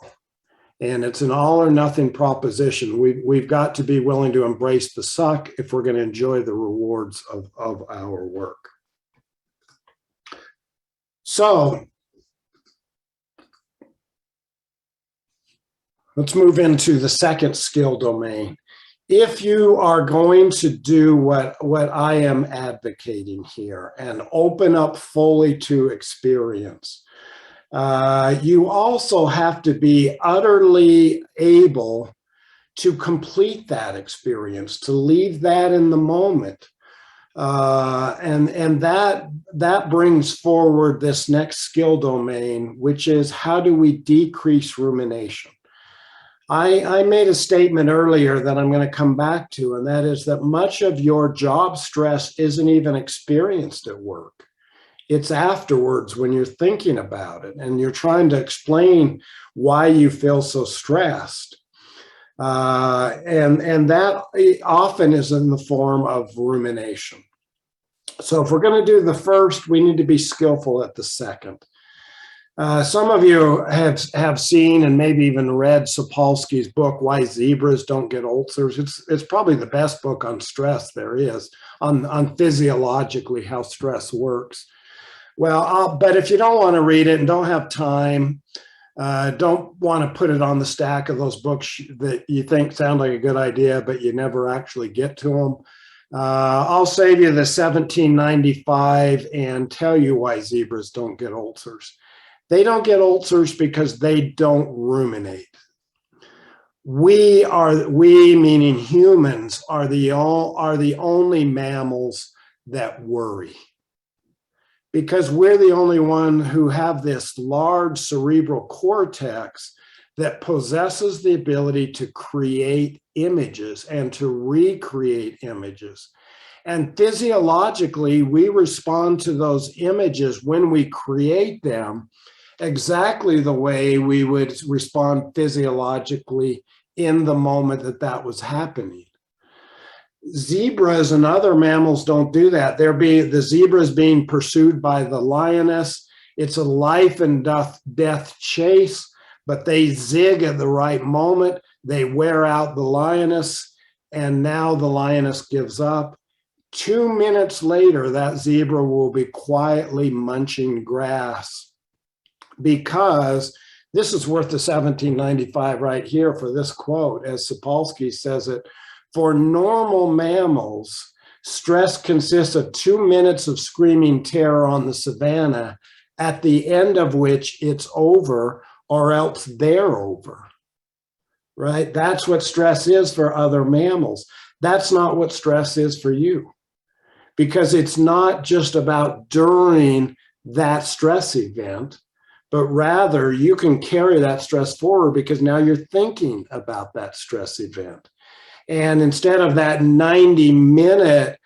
Speaker 2: And it's an all or nothing proposition. We've got to be willing to embrace the suck if we're going to enjoy the rewards of our work. So let's move into the second skill domain. If you are going to do what I am advocating here and open up fully to experience, you also have to be utterly able to complete that experience, to leave that in the moment. And that brings forward this next skill domain, which is how do we decrease rumination? I made a statement earlier that I'm going to come back to, and that is that much of your job stress isn't even experienced at work. It's afterwards when you're thinking about it and you're trying to explain why you feel so stressed. And that often is in the form of rumination. So if we're going to do the first, we need to be skillful at the second. Some of you have seen and maybe even read Sapolsky's book, Why Zebras Don't Get Ulcers. It's probably the best book on stress there is, on physiologically how stress works. Well, but if you don't want to read it and don't have time, Don't want to put it on the stack of those books that you think sound like a good idea, but you never actually get to them. I'll save you the 1795 and tell you why zebras don't get ulcers. They don't get ulcers because they don't ruminate. We meaning humans, are the only mammals that worry. Because we're the only one who have this large cerebral cortex that possesses the ability to create images and to recreate images. And physiologically, we respond to those images when we create them exactly the way we would respond physiologically in the moment that that was happening. Zebras and other mammals don't do that. The zebra is being pursued by the lioness. It's a life and death chase, but they zig at the right moment. They wear out the lioness, and now the lioness gives up. 2 minutes later, that zebra will be quietly munching grass, because this is worth the 1795 right here for this quote, as Sapolsky says it. For normal mammals, stress consists of 2 minutes of screaming terror on the savannah, at the end of which it's over, or else they're over, right? That's what stress is for other mammals. That's not what stress is for you, because it's not just about during that stress event, but rather you can carry that stress forward because now you're thinking about that stress event. And instead of that 90-minute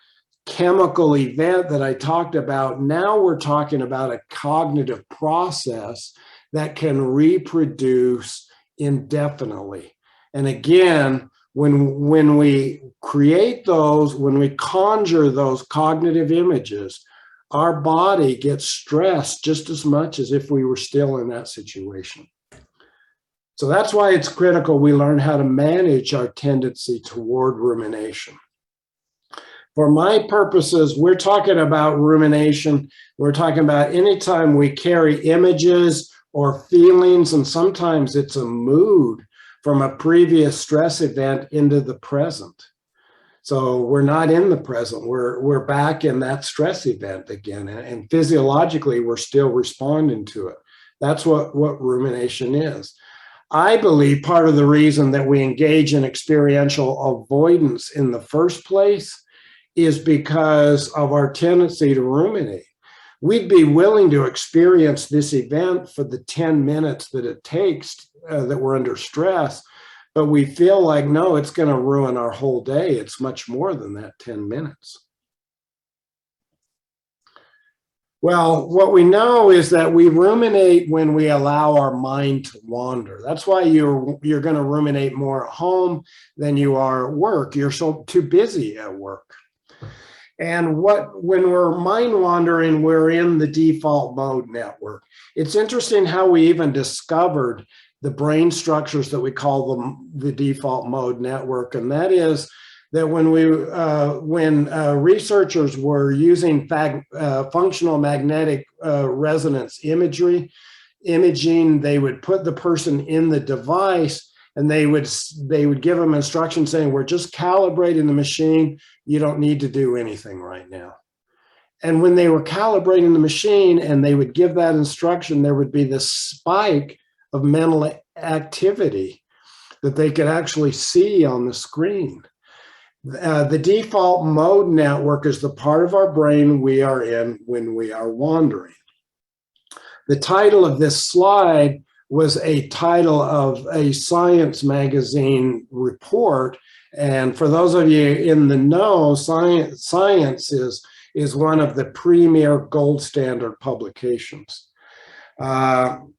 Speaker 2: chemical event that I talked about, now we're talking about a cognitive process that can reproduce indefinitely. And again, when we create those, when we conjure those cognitive images, our body gets stressed just as much as if we were still in that situation. So that's why it's critical we learn how to manage our tendency toward rumination. For my purposes, we're talking about rumination. We're talking about anytime we carry images or feelings, and sometimes it's a mood from a previous stress event into the present. So we're not in the present, we're back in that stress event again, and physiologically we're still responding to it. That's what rumination is. I believe part of the reason that we engage in experiential avoidance in the first place is because of our tendency to ruminate. We'd be willing to experience this event for the 10 minutes that it takes that we're under stress, but we feel like, no, it's going to ruin our whole day. It's much more than that 10 minutes. Well, what we know is that we ruminate when we allow our mind to wander. That's why you're going to ruminate more at home than you are at work. You're so too busy at work. And when we're mind wandering, we're in the default mode network. It's interesting how we even discovered the brain structures that we call the default mode network, and that is that when researchers were using functional magnetic resonance imaging, they would put the person in the device, and they would give them instructions saying, we're just calibrating the machine. You don't need to do anything right now. And when they were calibrating the machine and they would give that instruction, there would be this spike of mental activity that they could actually see on the screen. The default mode network is the part of our brain we are in when we are wandering. The title of this slide was a title of a science magazine report. And for those of you in the know, science is one of the premier gold standard publications. I'll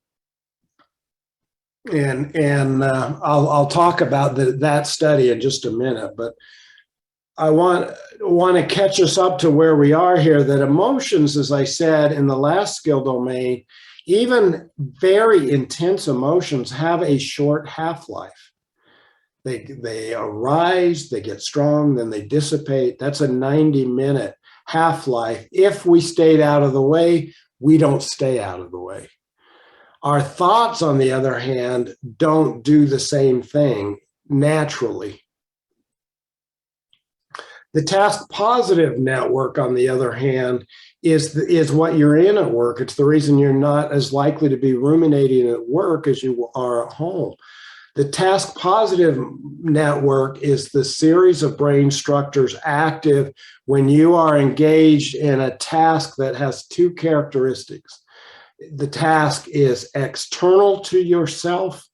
Speaker 2: talk about that study in just a minute, but I want to catch us up to where we are here, that emotions, as I said in the last skill domain, even very intense emotions have a short half-life. They arise, they get strong, then they dissipate. That's a 90-minute half-life. If we stayed out of the way, we don't stay out of the way. Our thoughts, on the other hand, don't do the same thing naturally. The task positive network, on the other hand, is what you're in at work. It's the reason you're not as likely to be ruminating at work as you are at home. The task positive network is the series of brain structures active when you are engaged in a task that has two characteristics. The task is external to yourself,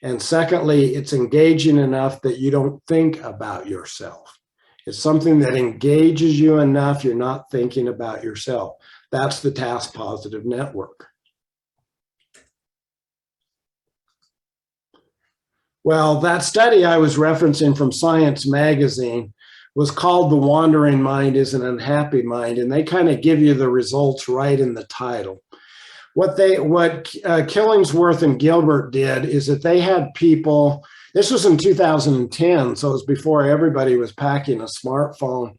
Speaker 2: and secondly, it's engaging enough that you don't think about yourself. It's something that engages you enough you're not thinking about yourself. That's the task positive network. Well, that study I was referencing from Science Magazine was called The Wandering Mind is an Unhappy Mind, and they kind of give you the results right in the title. What Killingsworth and Gilbert did is that they had people, this was in 2010, so it was before everybody was packing a smartphone,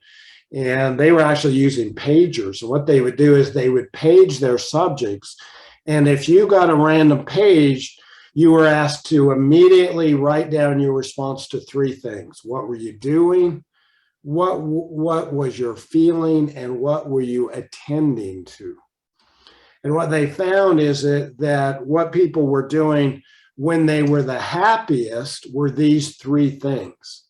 Speaker 2: and they were actually using pagers. And what they would do is they would page their subjects, and if you got a random page, you were asked to immediately write down your response to three things. What were you doing? What was your feeling? And what were you attending to? And what they found is that what people were doing when they were the happiest were these three things.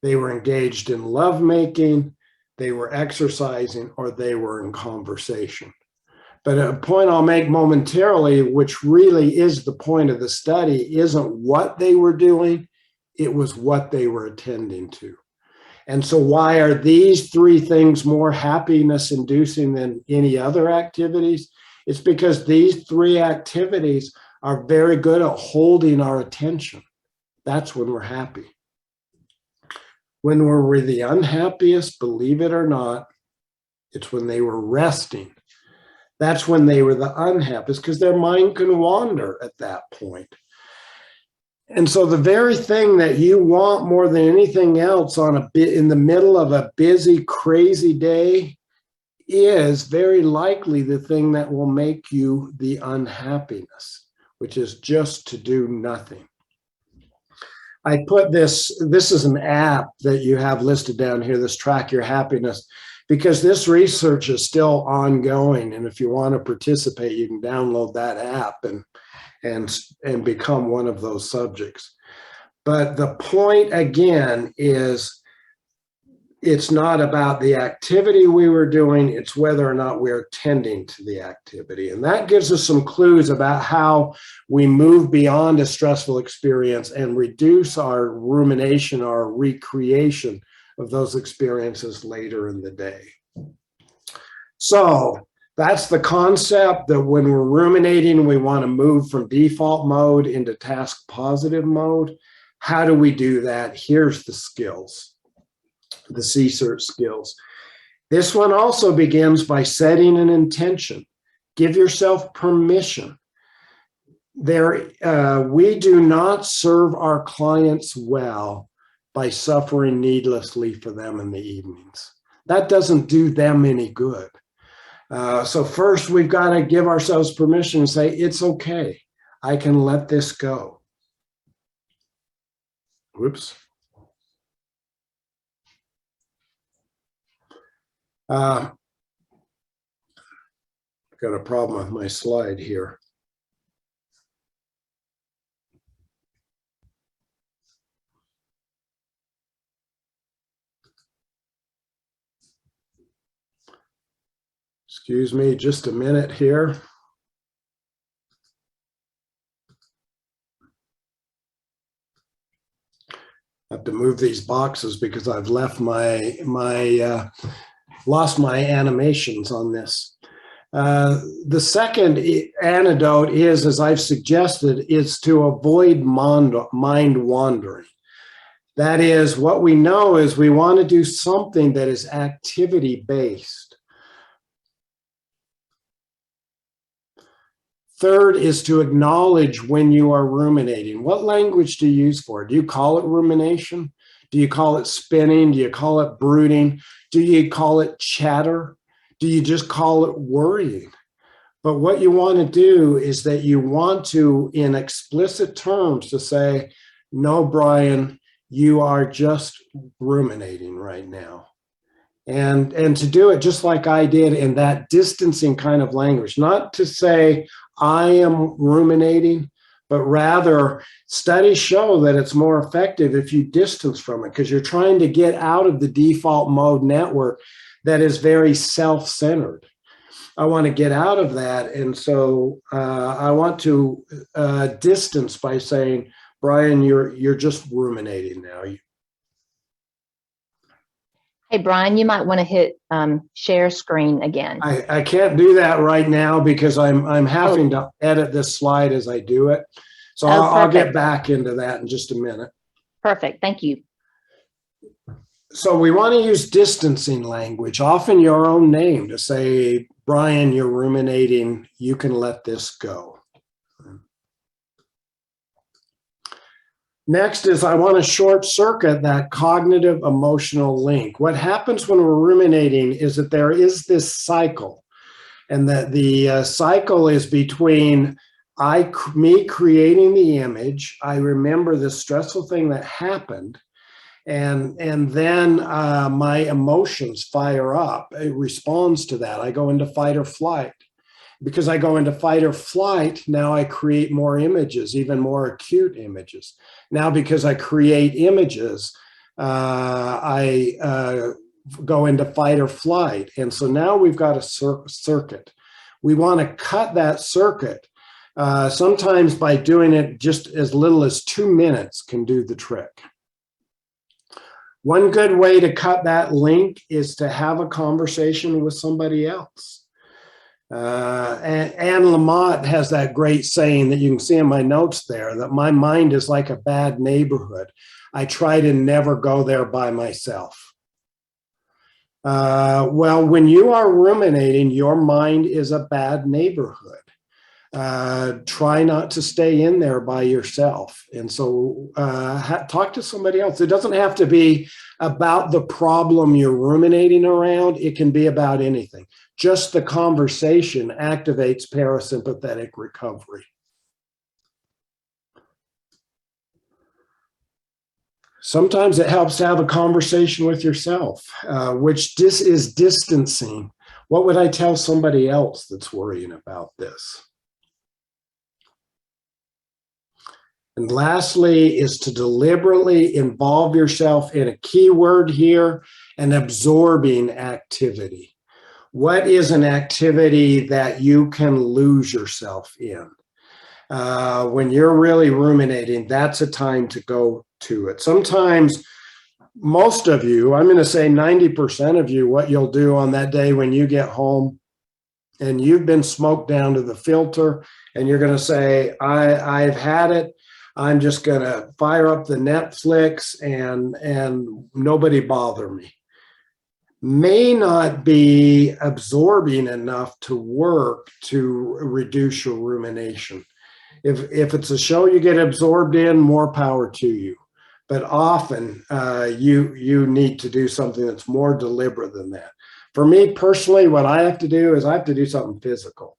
Speaker 2: They were engaged in lovemaking, they were exercising, or they were in conversation. But a point I'll make momentarily, which really is the point of the study, isn't what they were doing, it was what they were attending to. And so why are these three things more happiness inducing than any other activities? It's because these three activities are very good at holding our attention. That's when we're happy. When we're the unhappiest, believe it or not, it's when they were resting. That's when they were the unhappiest, because their mind can wander at that point. And so the very thing that you want more than anything else in the middle of a busy, crazy day is very likely the thing that will make you the unhappiness, which is just to do nothing. I put this is an app that you have listed down here, this Track Your Happiness, because this research is still ongoing. And if you want to participate, you can download that app and become one of those subjects. But the point again is it's not about the activity we were doing, it's whether or not we're attending to the activity. And that gives us some clues about how we move beyond a stressful experience and reduce our rumination, our recreation of those experiences later in the day. So that's the concept, that when we're ruminating, we want to move from default mode into task positive mode. How do we do that? Here's the skills, the C-Cert skills. This one also begins by setting an intention. Give yourself permission. We do not serve our clients well by suffering needlessly for them in the evenings. That doesn't do them any good. So first, we've got to give ourselves permission and say, it's okay. I can let this go. Whoops. Got a problem with my slide here. Excuse me, just a minute here. I have to move these boxes because I've left lost my animations on this. The second antidote is, as I've suggested, is to avoid mind wandering. That is, what we know is we want to do something that is activity-based. Third is to acknowledge when you are ruminating. What language do you use for it? Do you call it rumination? Do you call it spinning? Do you call it brooding? Do you call it chatter? Do you just call it worrying? But what you want to do is that you want to, in explicit terms, to say, no, Brian, you are just ruminating right now. And to do it just like I did in that distancing kind of language, not to say I am ruminating, but rather studies show that it's more effective if you distance from it, because you're trying to get out of the default mode network that is very self-centered. I want to get out of that. And so I want to distance by saying, Brian, you're just ruminating now.
Speaker 1: Hey, Brian, you might want to hit share screen again.
Speaker 2: I can't do that right now because I'm having to edit this slide as I do it. So I'll get back into that in just a minute.
Speaker 1: Perfect. Thank you.
Speaker 2: So we want to use distancing language, often your own name, to say, Brian, you're ruminating, you can let this go. Next is I want to short circuit that cognitive emotional link. What happens when we're ruminating is that there is this cycle, and that the cycle is between me creating the image, I remember this stressful thing that happened, and then my emotions fire up. It responds to that. I go into fight or flight. Because I go into fight or flight, now I create more images, even more acute images. Now, because I create images, I go into fight or flight. And so now we've got a circuit. We want to cut that circuit. Sometimes by doing it just as little as 2 minutes can do the trick. One good way to cut that link is to have a conversation with somebody else. Anne Lamott has that great saying that you can see in my notes there, that my mind is like a bad neighborhood. I try to never go there by myself. Well, when you are ruminating, your mind is a bad neighborhood. Try not to stay in there by yourself. And so talk to somebody else. It doesn't have to be about the problem you're ruminating around. It can be about anything. Just the conversation activates parasympathetic recovery. Sometimes it helps to have a conversation with yourself, which is distancing. What would I tell somebody else that's worrying about this? And lastly is to deliberately involve yourself in a key word here, an absorbing activity. What is an activity that you can lose yourself in? When you're really ruminating, that's a time to go to it. Sometimes, most of you, I'm going to say 90% of you, what you'll do on that day when you get home and you've been smoked down to the filter, and you're going to say, I've had it. I'm just going to fire up the Netflix and nobody bother me. May not be absorbing enough to work to reduce your rumination. If it's a show you get absorbed in, more power to you. But often you need to do something that's more deliberate than that. For me personally, what I have to do is I have to do something physical.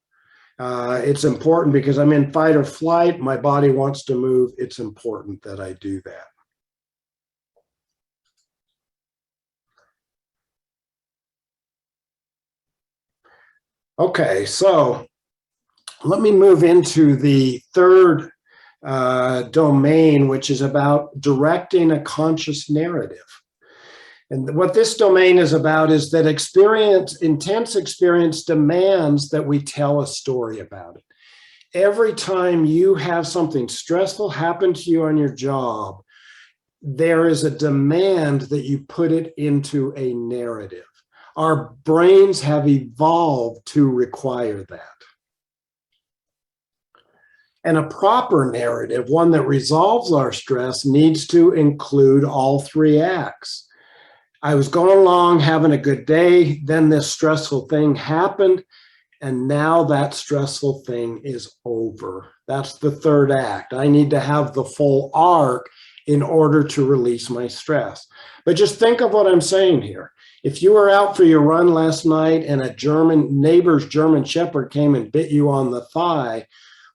Speaker 2: It's important because I'm in fight or flight. My body wants to move. It's important that I do that. Okay, so let me move into the third domain, which is about directing a conscious narrative. And what this domain is about is that intense experience demands that we tell a story about it. Every time you have something stressful happen to you on your job, there is a demand that you put it into a narrative. Our brains have evolved to require that. And a proper narrative, one that resolves our stress, needs to include all three acts. I was going along having a good day, then this stressful thing happened, and now that stressful thing is over. That's the third act. I need to have the full arc in order to release my stress. But just think of what I'm saying here. If you were out for your run last night and a neighbor's German Shepherd came and bit you on the thigh,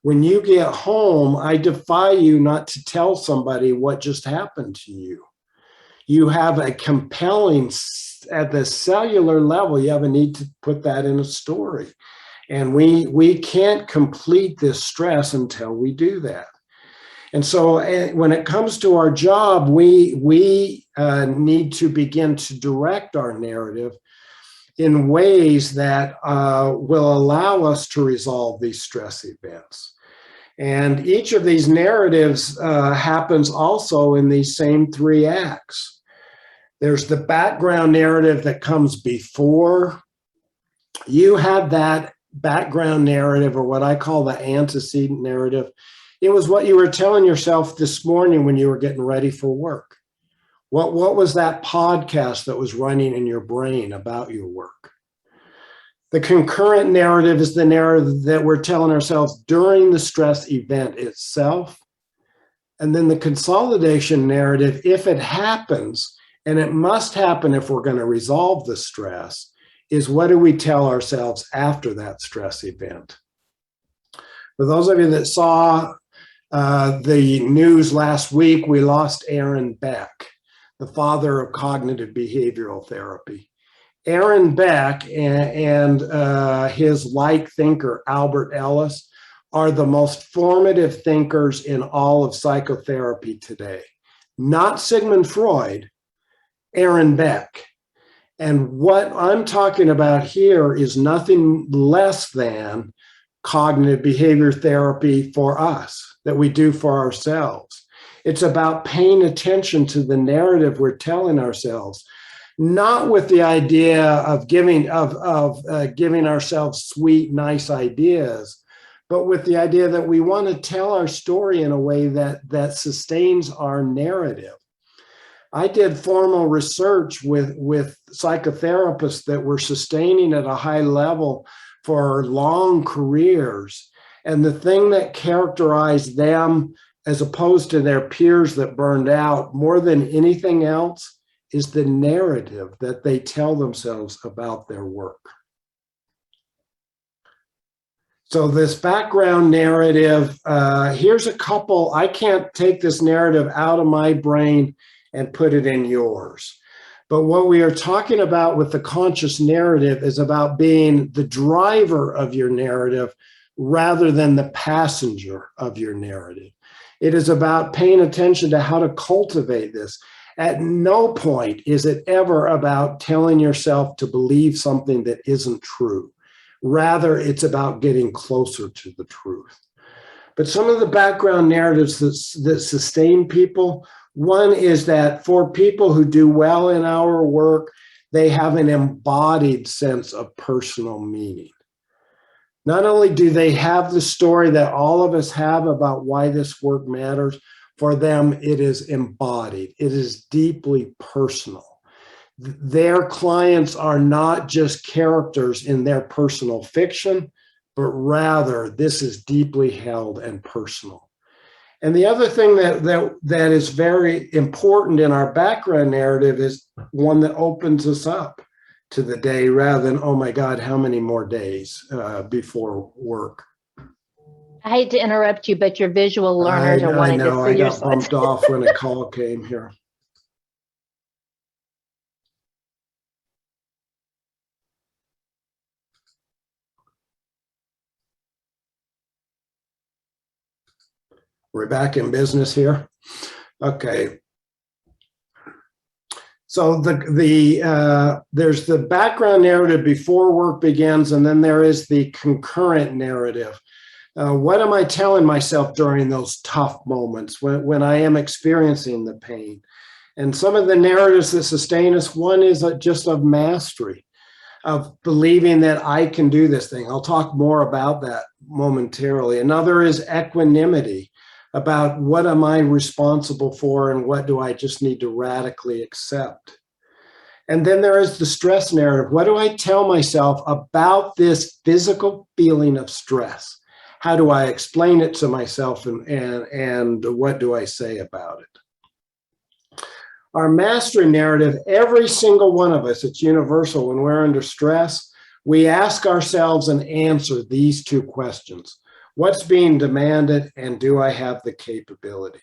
Speaker 2: when you get home, I defy you not to tell somebody what just happened to you. You have a compelling, at the cellular level, you have a need to put that in a story. And we can't complete this stress until we do that. And so when it comes to our job, we need to begin to direct our narrative in ways that will allow us to resolve these stress events. And each of these narratives happens also in these same 3 acts. There's the background narrative that comes before. You have that background narrative, or what I call the antecedent narrative. It was what you were telling yourself this morning when you were getting ready for work. What was that podcast that was running in your brain about your work? The concurrent narrative is the narrative that we're telling ourselves during the stress event itself. And then the consolidation narrative, if it happens, and it must happen if we're going to resolve the stress, is what do we tell ourselves after that stress event? For those of you that saw the news last week, we lost Aaron Beck, the father of cognitive behavioral therapy. Aaron Beck and his like thinker, Albert Ellis, are the most formative thinkers in all of psychotherapy today. Not Sigmund Freud, Aaron Beck. And what I'm talking about here is nothing less than cognitive behavior therapy for us, that we do for ourselves. It's about paying attention to the narrative we're telling ourselves, not with the idea of giving ourselves sweet, nice ideas, but with the idea that we want to tell our story in a way that sustains our narrative. I did formal research with psychotherapists that were sustaining at a high level for long careers. And the thing that characterized them as opposed to their peers that burned out more than anything else is the narrative that they tell themselves about their work. So this background narrative, here's a couple. I can't take this narrative out of my brain and put it in yours. But what we are talking about with the conscious narrative is about being the driver of your narrative rather than the passenger of your narrative. It is about paying attention to how to cultivate this. At no point is it ever about telling yourself to believe something that isn't true. Rather, it's about getting closer to the truth. But some of the background narratives that sustain people, one is that for people who do well in our work, they have an embodied sense of personal meaning. Not only do they have the story that all of us have about why this work matters, for them it is embodied. It is deeply personal. Their clients are not just characters in their personal fiction, but rather this is deeply held and personal. And the other thing that is very important in our background narrative is one that opens us up to the day rather than, oh my God, how many more days before work?
Speaker 1: I hate to interrupt you, but your visual learners are wanting to see your
Speaker 2: slides. I got bumped off when a call came here. We're back in business here. Okay. So there's the background narrative before work begins, and then there is the concurrent narrative. What am I telling myself during those tough moments when I am experiencing the pain? And some of the narratives that sustain us, one is just of mastery, of believing that I can do this thing. I'll talk more about that momentarily. Another is equanimity, about what am I responsible for and what do I just need to radically accept. And then there is the stress narrative. What do I tell myself about this physical feeling of stress? How do I explain it to myself and what do I say about it? Our mastery narrative, every single one of us, it's universal. When we're under stress, we ask ourselves and answer these two questions. What's being demanded, and do I have the capability?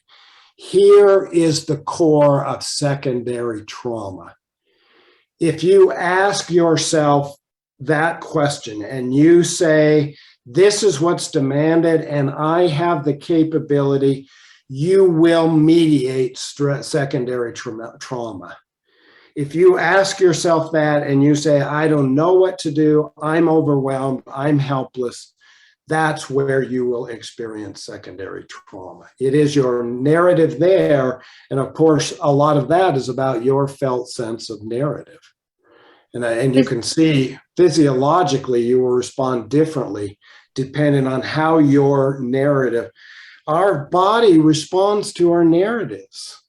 Speaker 2: Here is the core of secondary trauma. If you ask yourself that question and you say, this is what's demanded and I have the capability, you will mediate secondary trauma. If you ask yourself that and you say, I don't know what to do, I'm overwhelmed, I'm helpless, that's where you will experience secondary trauma. It is your narrative there. And of course, a lot of that is about your felt sense of narrative. And you can see physiologically, you will respond differently depending on how your narrative, our body responds to our narratives.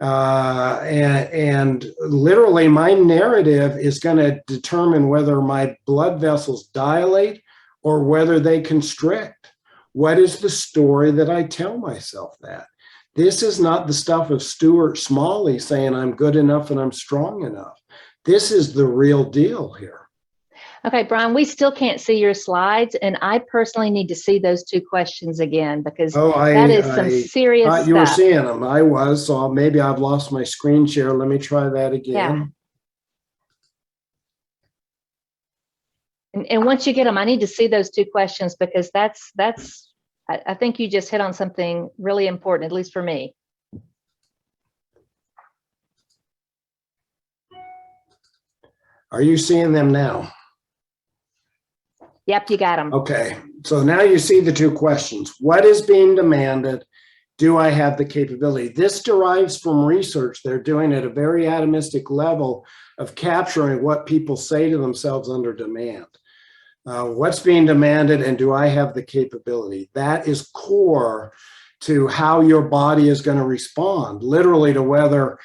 Speaker 2: And literally my narrative is going to determine whether my blood vessels dilate or whether they constrict. What is the story that I tell myself that? This is not the stuff of Stuart Smalley saying I'm good enough and I'm strong enough. This is the real deal here.
Speaker 1: Okay, Brian, we still can't see your slides, and I personally need to see those two questions again because that is some serious stuff.
Speaker 2: You were seeing them. I was, so maybe I've lost my screen share. Let me try that again.
Speaker 1: Yeah. And once you get them, I need to see those two questions because I think you just hit on something really important, at least for me.
Speaker 2: Are you seeing them now?
Speaker 1: Yep, you got them.
Speaker 2: Okay, so now you see the two questions. What is being demanded? Do I have the capability? This derives from research they're doing at a very atomistic level of capturing what people say to themselves under demand. What's being demanded, and do I have the capability? That is core to how your body is going to respond, literally to whether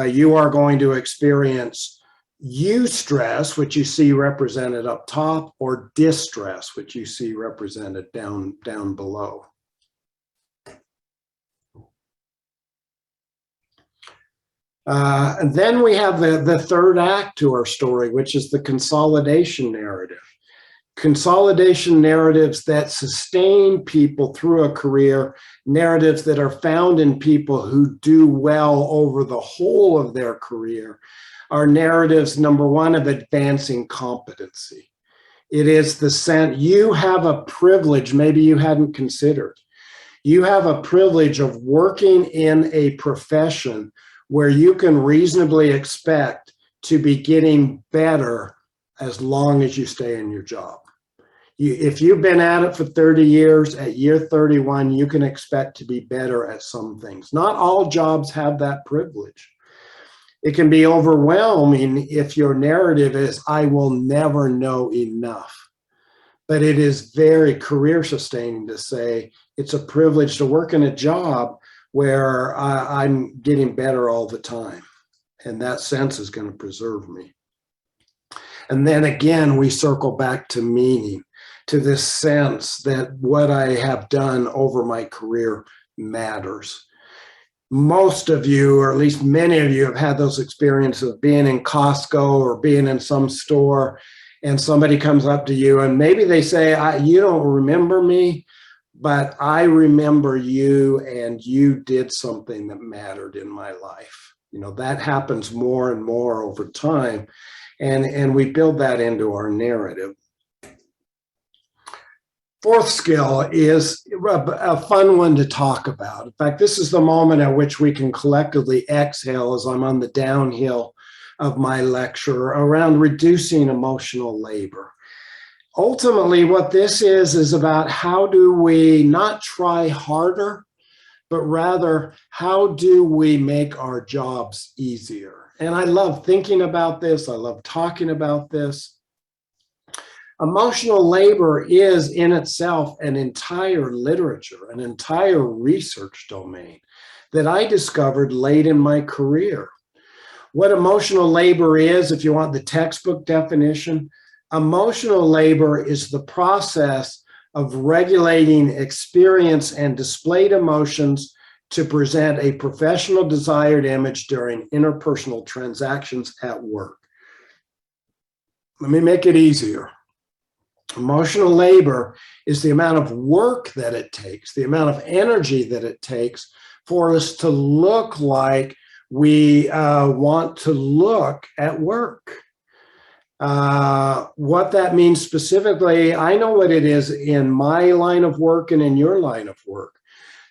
Speaker 2: you are going to experience eustress, which you see represented up top, or distress, which you see represented down below. And then we have the third act to our story, which is the consolidation narrative. Consolidation narratives that sustain people through a career, narratives that are found in people who do well over the whole of their career, are narratives, number one, of advancing competency. It is the sense you have a privilege maybe you hadn't considered. You have a privilege of working in a profession where you can reasonably expect to be getting better as long as you stay in your job. If you've been at it for 30 years, at year 31, you can expect to be better at some things. Not all jobs have that privilege. It can be overwhelming if your narrative is, I will never know enough. But it is very career sustaining to say, it's a privilege to work in a job where I'm getting better all the time. And that sense is going to preserve me. And then again, we circle back to meaning, to this sense that what I have done over my career matters. Most of you, or at least many of you, have had those experiences of being in Costco or being in some store and somebody comes up to you and maybe they say, you don't remember me, but I remember you and you did something that mattered in my life. You know, that happens more and more over time, and we build that into our narrative. Fourth skill is a fun one to talk about. In fact, this is the moment at which we can collectively exhale as I'm on the downhill of my lecture around reducing emotional labor. Ultimately, what this is about how do we not try harder, but rather how do we make our jobs easier? And I love thinking about this. I love talking about this. Emotional labor is in itself an entire literature, an entire research domain that I discovered late in my career. What emotional labor is, if you want the textbook definition, emotional labor is the process of regulating experience and displayed emotions to present a professional desired image during interpersonal transactions at work. Let me make it easier. Emotional labor is the amount of work that it takes, the amount of energy that it takes for us to look like we want to look at work. What that means specifically, I know what it is in my line of work and in your line of work.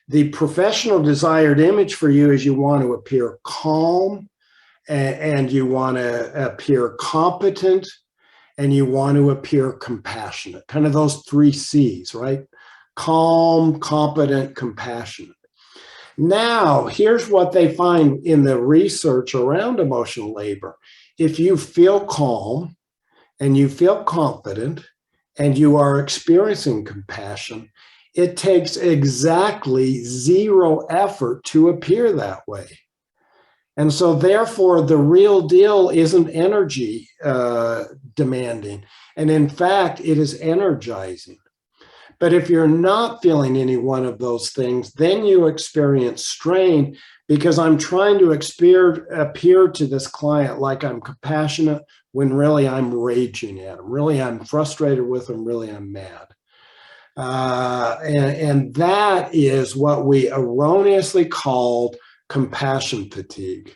Speaker 2: The professional desired image for you is you want to appear calm, and you want to appear competent, and you want to appear compassionate. Kind of those 3 C's, right? Calm, competent, compassionate. Now, here's what they find in the research around emotional labor. If you feel calm and you feel confident and you are experiencing compassion, it takes exactly 0 effort to appear that way. And so therefore, the real deal isn't energy demanding. And in fact, it is energizing. But if you're not feeling any one of those things, then you experience strain, because I'm trying to appear to this client like I'm compassionate when really I'm raging at them. Really, I'm frustrated with them. Really, I'm mad. And that is what we erroneously called compassion fatigue.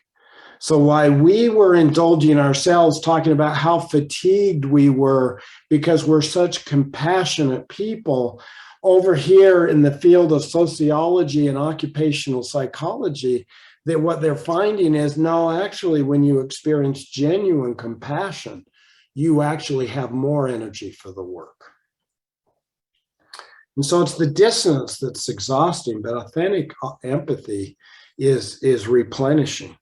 Speaker 2: So while we were indulging ourselves talking about how fatigued we were because we're such compassionate people, over here in the field of sociology and occupational psychology, that what they're finding is, no, actually, when you experience genuine compassion, you actually have more energy for the work. And so it's the dissonance that's exhausting, but authentic empathy is replenishing.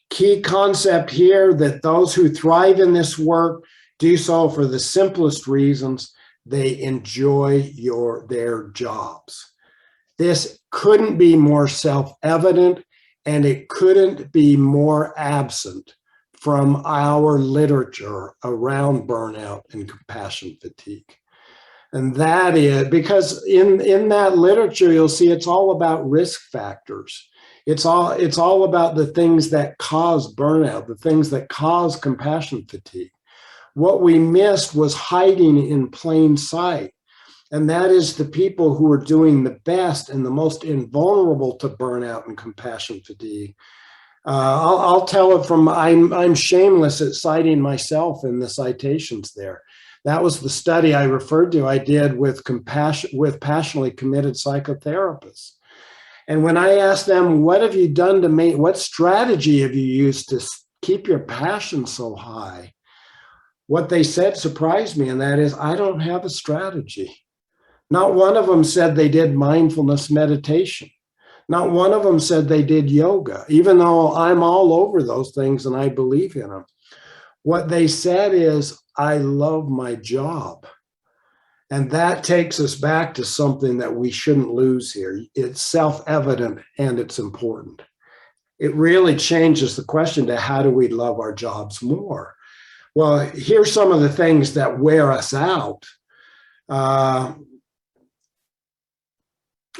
Speaker 2: Key concept here, that those who thrive in this work do so for the simplest reasons. They enjoy their jobs. This couldn't be more self-evident, and it couldn't be more absent from our literature around burnout and compassion fatigue. And that is because in that literature, you'll see it's all about risk factors. It's all about the things that cause burnout, the things that cause compassion fatigue. What we missed was hiding in plain sight. And that is the people who are doing the best and the most invulnerable to burnout and compassion fatigue. I'll tell it from, I'm shameless at citing myself in the citations there. That was the study I referred to, I did with passionately committed psychotherapists. And when I asked them, what have you done to make, what strategy have you used to keep your passion so high? What they said surprised me, and that is, I don't have a strategy. Not one of them said they did mindfulness meditation. Not one of them said they did yoga, even though I'm all over those things and I believe in them. What they said is, I love my job. And that takes us back to something that we shouldn't lose here. It's self-evident and it's important. It really changes the question to how do we love our jobs more? Well, here's some of the things that wear us out.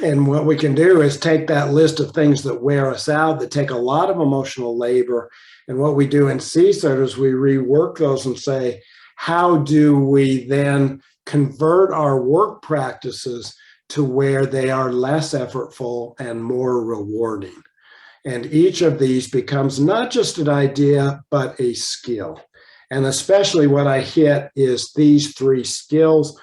Speaker 2: And what we can do is take that list of things that wear us out, that take a lot of emotional labor. And what we do in C-Cert is we rework those and say, how do we then convert our work practices to where they are less effortful and more rewarding? And each of these becomes not just an idea, but a skill. And especially what I hit is these 3 skills.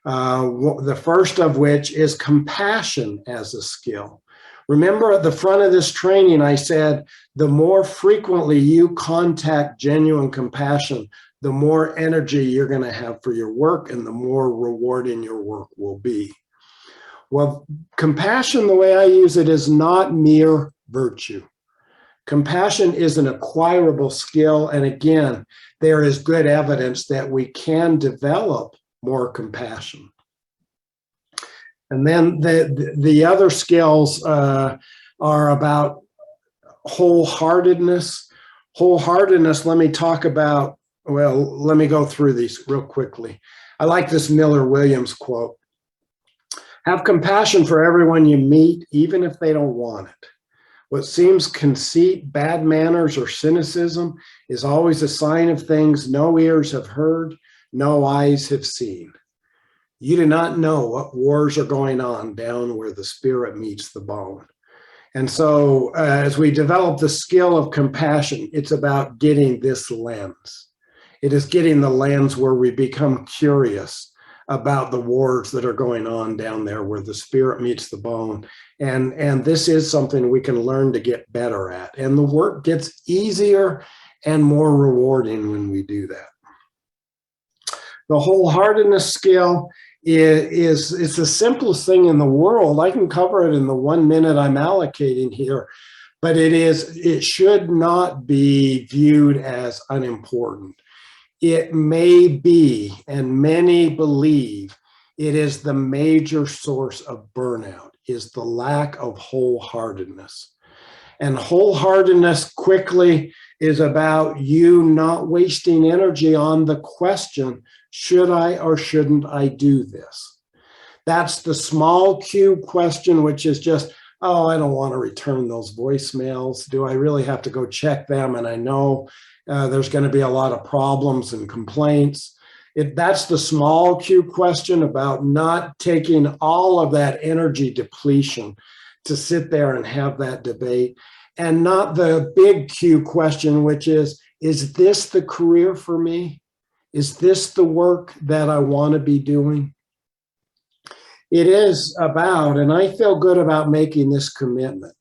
Speaker 2: The first of which is compassion as a skill. Remember at the front of this training, I said, the more frequently you contact genuine compassion, the more energy you're going to have for your work and the more rewarding your work will be. Well, compassion, the way I use it, is not mere virtue. Compassion is an acquirable skill. And again, there is good evidence that we can develop more compassion. And then the other skills are about wholeheartedness. Wholeheartedness, let me talk about, well, let me go through these real quickly. I like this Miller Williams quote. Have compassion for everyone you meet, even if they don't want it. What seems conceit, bad manners, or cynicism is always a sign of things no ears have heard, no eyes have seen. You do not know what wars are going on down where the spirit meets the bone. And so as we develop the skill of compassion, it's about getting this lens. It is getting the lens where we become curious about the wars that are going on down there where the spirit meets the bone. And this is something we can learn to get better at. And the work gets easier and more rewarding when we do that. The wholeheartedness skill is the simplest thing in the world. I can cover it in the 1 minute I'm allocating here, but it should not be viewed as unimportant. It may be, and many believe, it is the major source of burnout, is the lack of wholeheartedness. And wholeheartedness quickly is about you not wasting energy on the question, should I or shouldn't I do this? That's the small Q question, which is just, oh, I don't want to return those voicemails. Do I really have to go check them? And I know there's going to be a lot of problems and complaints. That's the small Q question about not taking all of that energy depletion to sit there and have that debate, and not the big Q question, which is this the career for me? Is this the work that I want to be doing? It is about, and I feel good about making this commitment.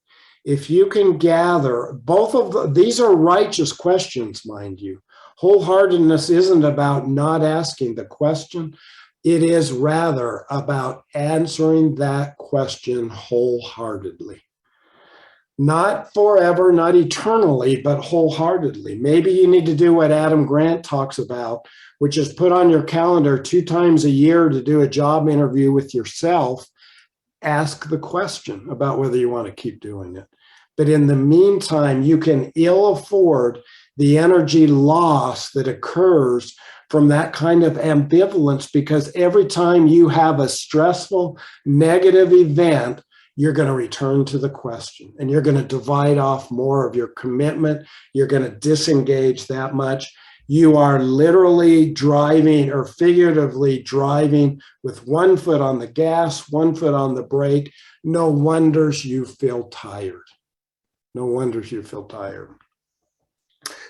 Speaker 2: If you can gather both of these are righteous questions, mind you. Wholeheartedness isn't about not asking the question. It is rather about answering that question wholeheartedly. Not forever, not eternally, but wholeheartedly. Maybe you need to do what Adam Grant talks about, which is put on your calendar 2 times a year to do a job interview with yourself. Ask the question about whether you want to keep doing it. But in the meantime, you can ill afford the energy loss that occurs from that kind of ambivalence, because every time you have a stressful, negative event, you're going to return to the question and you're going to divide off more of your commitment. You're going to disengage that much. You are literally driving or figuratively driving with 1 foot on the gas, 1 foot on the brake. No wonders you feel tired. No wonders you feel tired.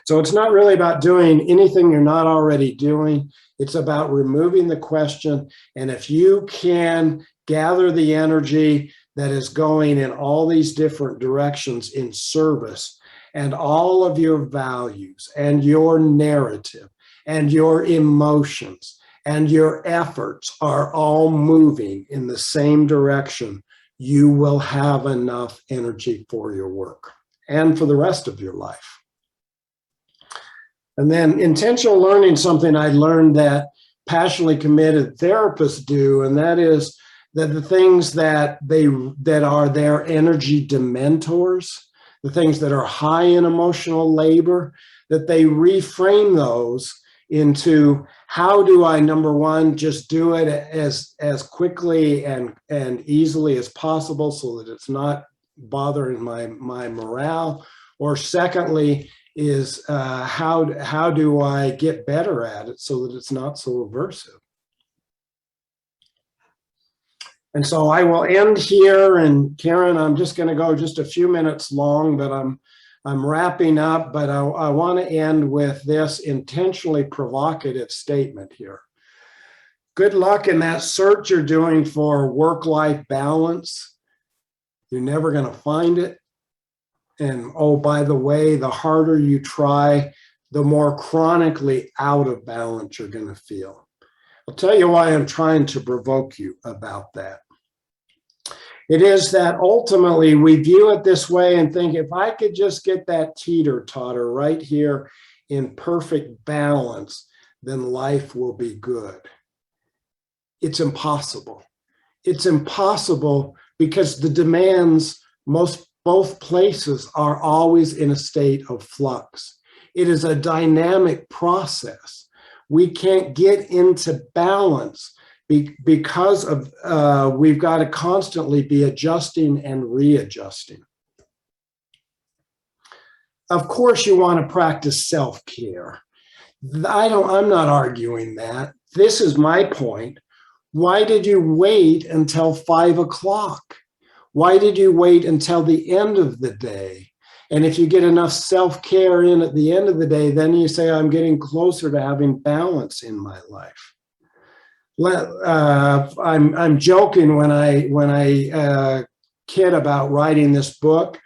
Speaker 2: So it's not really about doing anything you're not already doing. It's about removing the question. And if you can gather the energy that is going in all these different directions in service, and all of your values and your narrative and your emotions and your efforts are all moving in the same direction, you will have enough energy for your work and for the rest of your life. And then intentional learning, something I learned that passionately committed therapists do, and that is that the things that are their energy dementors, the things that are high in emotional labor, that they reframe those into, how do I, number one, just do it as quickly and easily as possible so that it's not bothering my morale? Or secondly, is how do I get better at it so that it's not so aversive? And so I will end here, and Karen, I'm just going to go just a few minutes long, but I'm wrapping up, but I want to end with this intentionally provocative statement here. Good luck in that search you're doing for work-life balance. You're never going to find it. And oh, by the way, the harder you try, the more chronically out of balance you're going to feel. I'll tell you why I'm trying to provoke you about that. It is that ultimately we view it this way and think, if I could just get that teeter-totter right here in perfect balance, then life will be good. It's impossible. It's impossible because the demands, both places are always in a state of flux. It is a dynamic process. We can't get into balance because of we've got to constantly be adjusting and readjusting. Of course, you want to practice self-care. I'm not arguing that. This is my point. Why did you wait until 5 o'clock? Why did you wait until the end of the day? And if you get enough self-care in at the end of the day, then you say, I'm getting closer to having balance in my life. I'm joking when I kid about writing this book,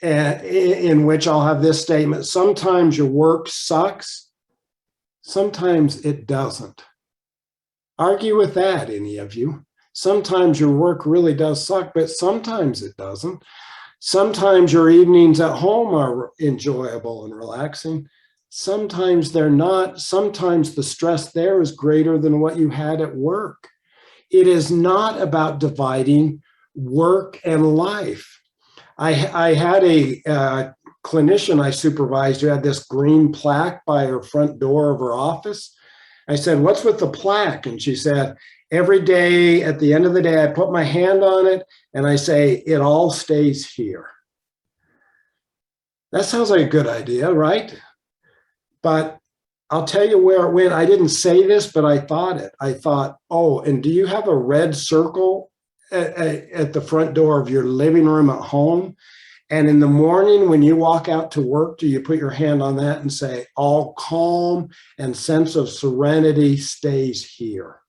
Speaker 2: in which I'll have this statement: sometimes your work sucks, sometimes it doesn't. Argue with that, any of you. Sometimes your work really does suck, but sometimes it doesn't. Sometimes your evenings at home are enjoyable and relaxing. Sometimes they're not. Sometimes the stress there is greater than what you had at work. It is not about dividing work and life. I had a clinician I supervised who had this green plaque by her front door of her office. I said, what's with the plaque? And she said, every day at the end of the day, I put my hand on it and I say, it all stays here. That sounds like a good idea, right? But I'll tell you where it went. I didn't say this, but I thought it. I thought, oh, and do you have a red circle at the front door of your living room at home? And in the morning when you walk out to work, do you put your hand on that and say, all calm and sense of serenity stays here?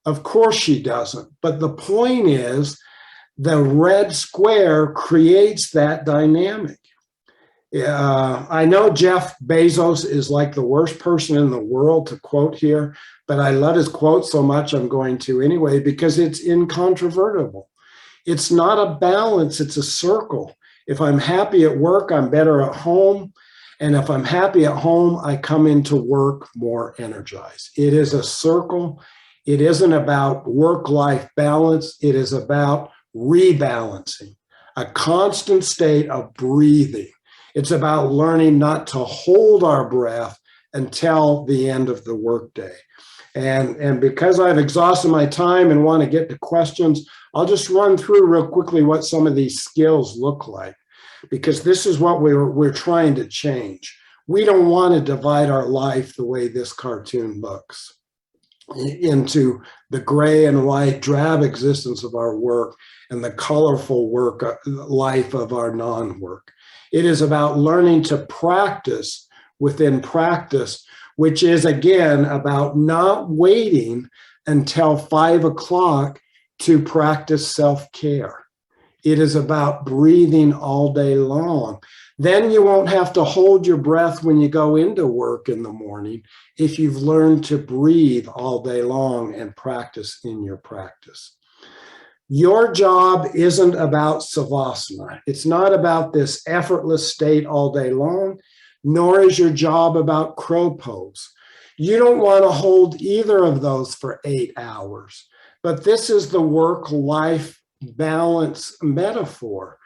Speaker 2: Of course she doesn't. But the point is, the red square creates that dynamic. I know Jeff Bezos is like the worst person in the world to quote here, but I love his quote so much I'm going to anyway, because it's incontrovertible. It's not a balance, it's a circle. If I'm happy at work, I'm better at home. And if I'm happy at home, I come into work more energized. It is a circle. It isn't about work-life balance. It is about rebalancing, a constant state of breathing. It's about learning not to hold our breath until the end of the workday. And because I've exhausted my time and want to get to questions, I'll just run through real quickly what some of these skills look like, because this is what we're trying to change. We don't want to divide our life the way this cartoon looks, into the gray and white drab existence of our work and the colorful work life of our non-work. It is about learning to practice within practice, which is, again, about not waiting until 5 o'clock to practice self-care. It is about breathing all day long. Then you won't have to hold your breath when you go into work in the morning if you've learned to breathe all day long and practice in your practice. Your job isn't about savasana. It's not about this effortless state all day long, nor is your job about crow pose. You don't want to hold either of those for 8 hours, but this is the work-life balance metaphor.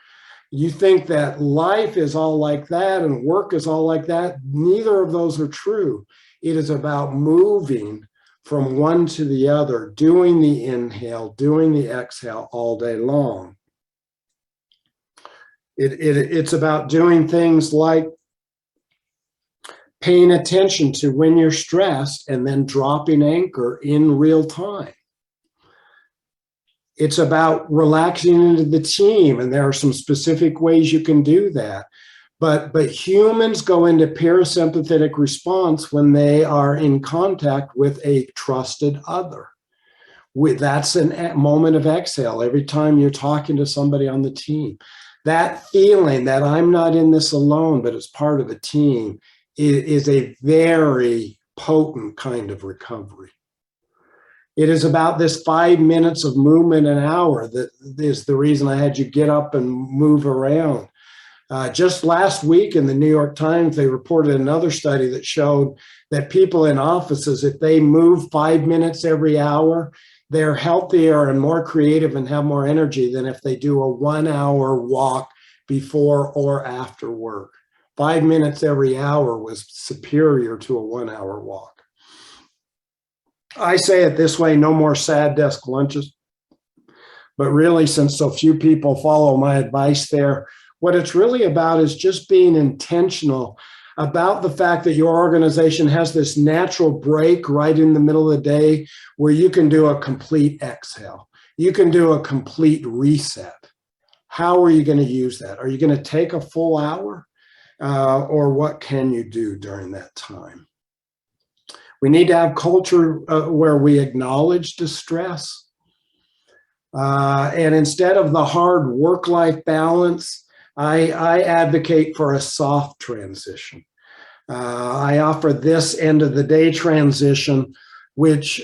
Speaker 2: You think that life is all like that and work is all like that. Neither of those are true. It is about moving from one to the other, doing the inhale, doing the exhale all day long. It's about doing things like paying attention to when you're stressed and then dropping anchor in real time. It's about relaxing into the team, and there are some specific ways you can do that. But humans go into parasympathetic response when they are in contact with a trusted other. That's a moment of exhale every time you're talking to somebody on the team. That feeling that I'm not in this alone, but it's part of a team, is a very potent kind of recovery. It is about this 5 minutes of movement an hour that is the reason I had you get up and move around. Just last week in the New York Times, they reported another study that showed that people in offices, if they move 5 minutes every hour, they're healthier and more creative and have more energy than if they do a 1 hour walk before or after work. 5 minutes every hour was superior to a 1 hour walk. I say it this way, no more sad desk lunches. But really, since so few people follow my advice there, what it's really about is just being intentional about the fact that your organization has this natural break right in the middle of the day where you can do a complete exhale. You can do a complete reset. How are you going to use that? Are you going to take a full hour? Or what can you do during that time? We need to have culture where we acknowledge distress. And instead of the hard work-life balance, I advocate for a soft transition. I offer this end of the day transition, which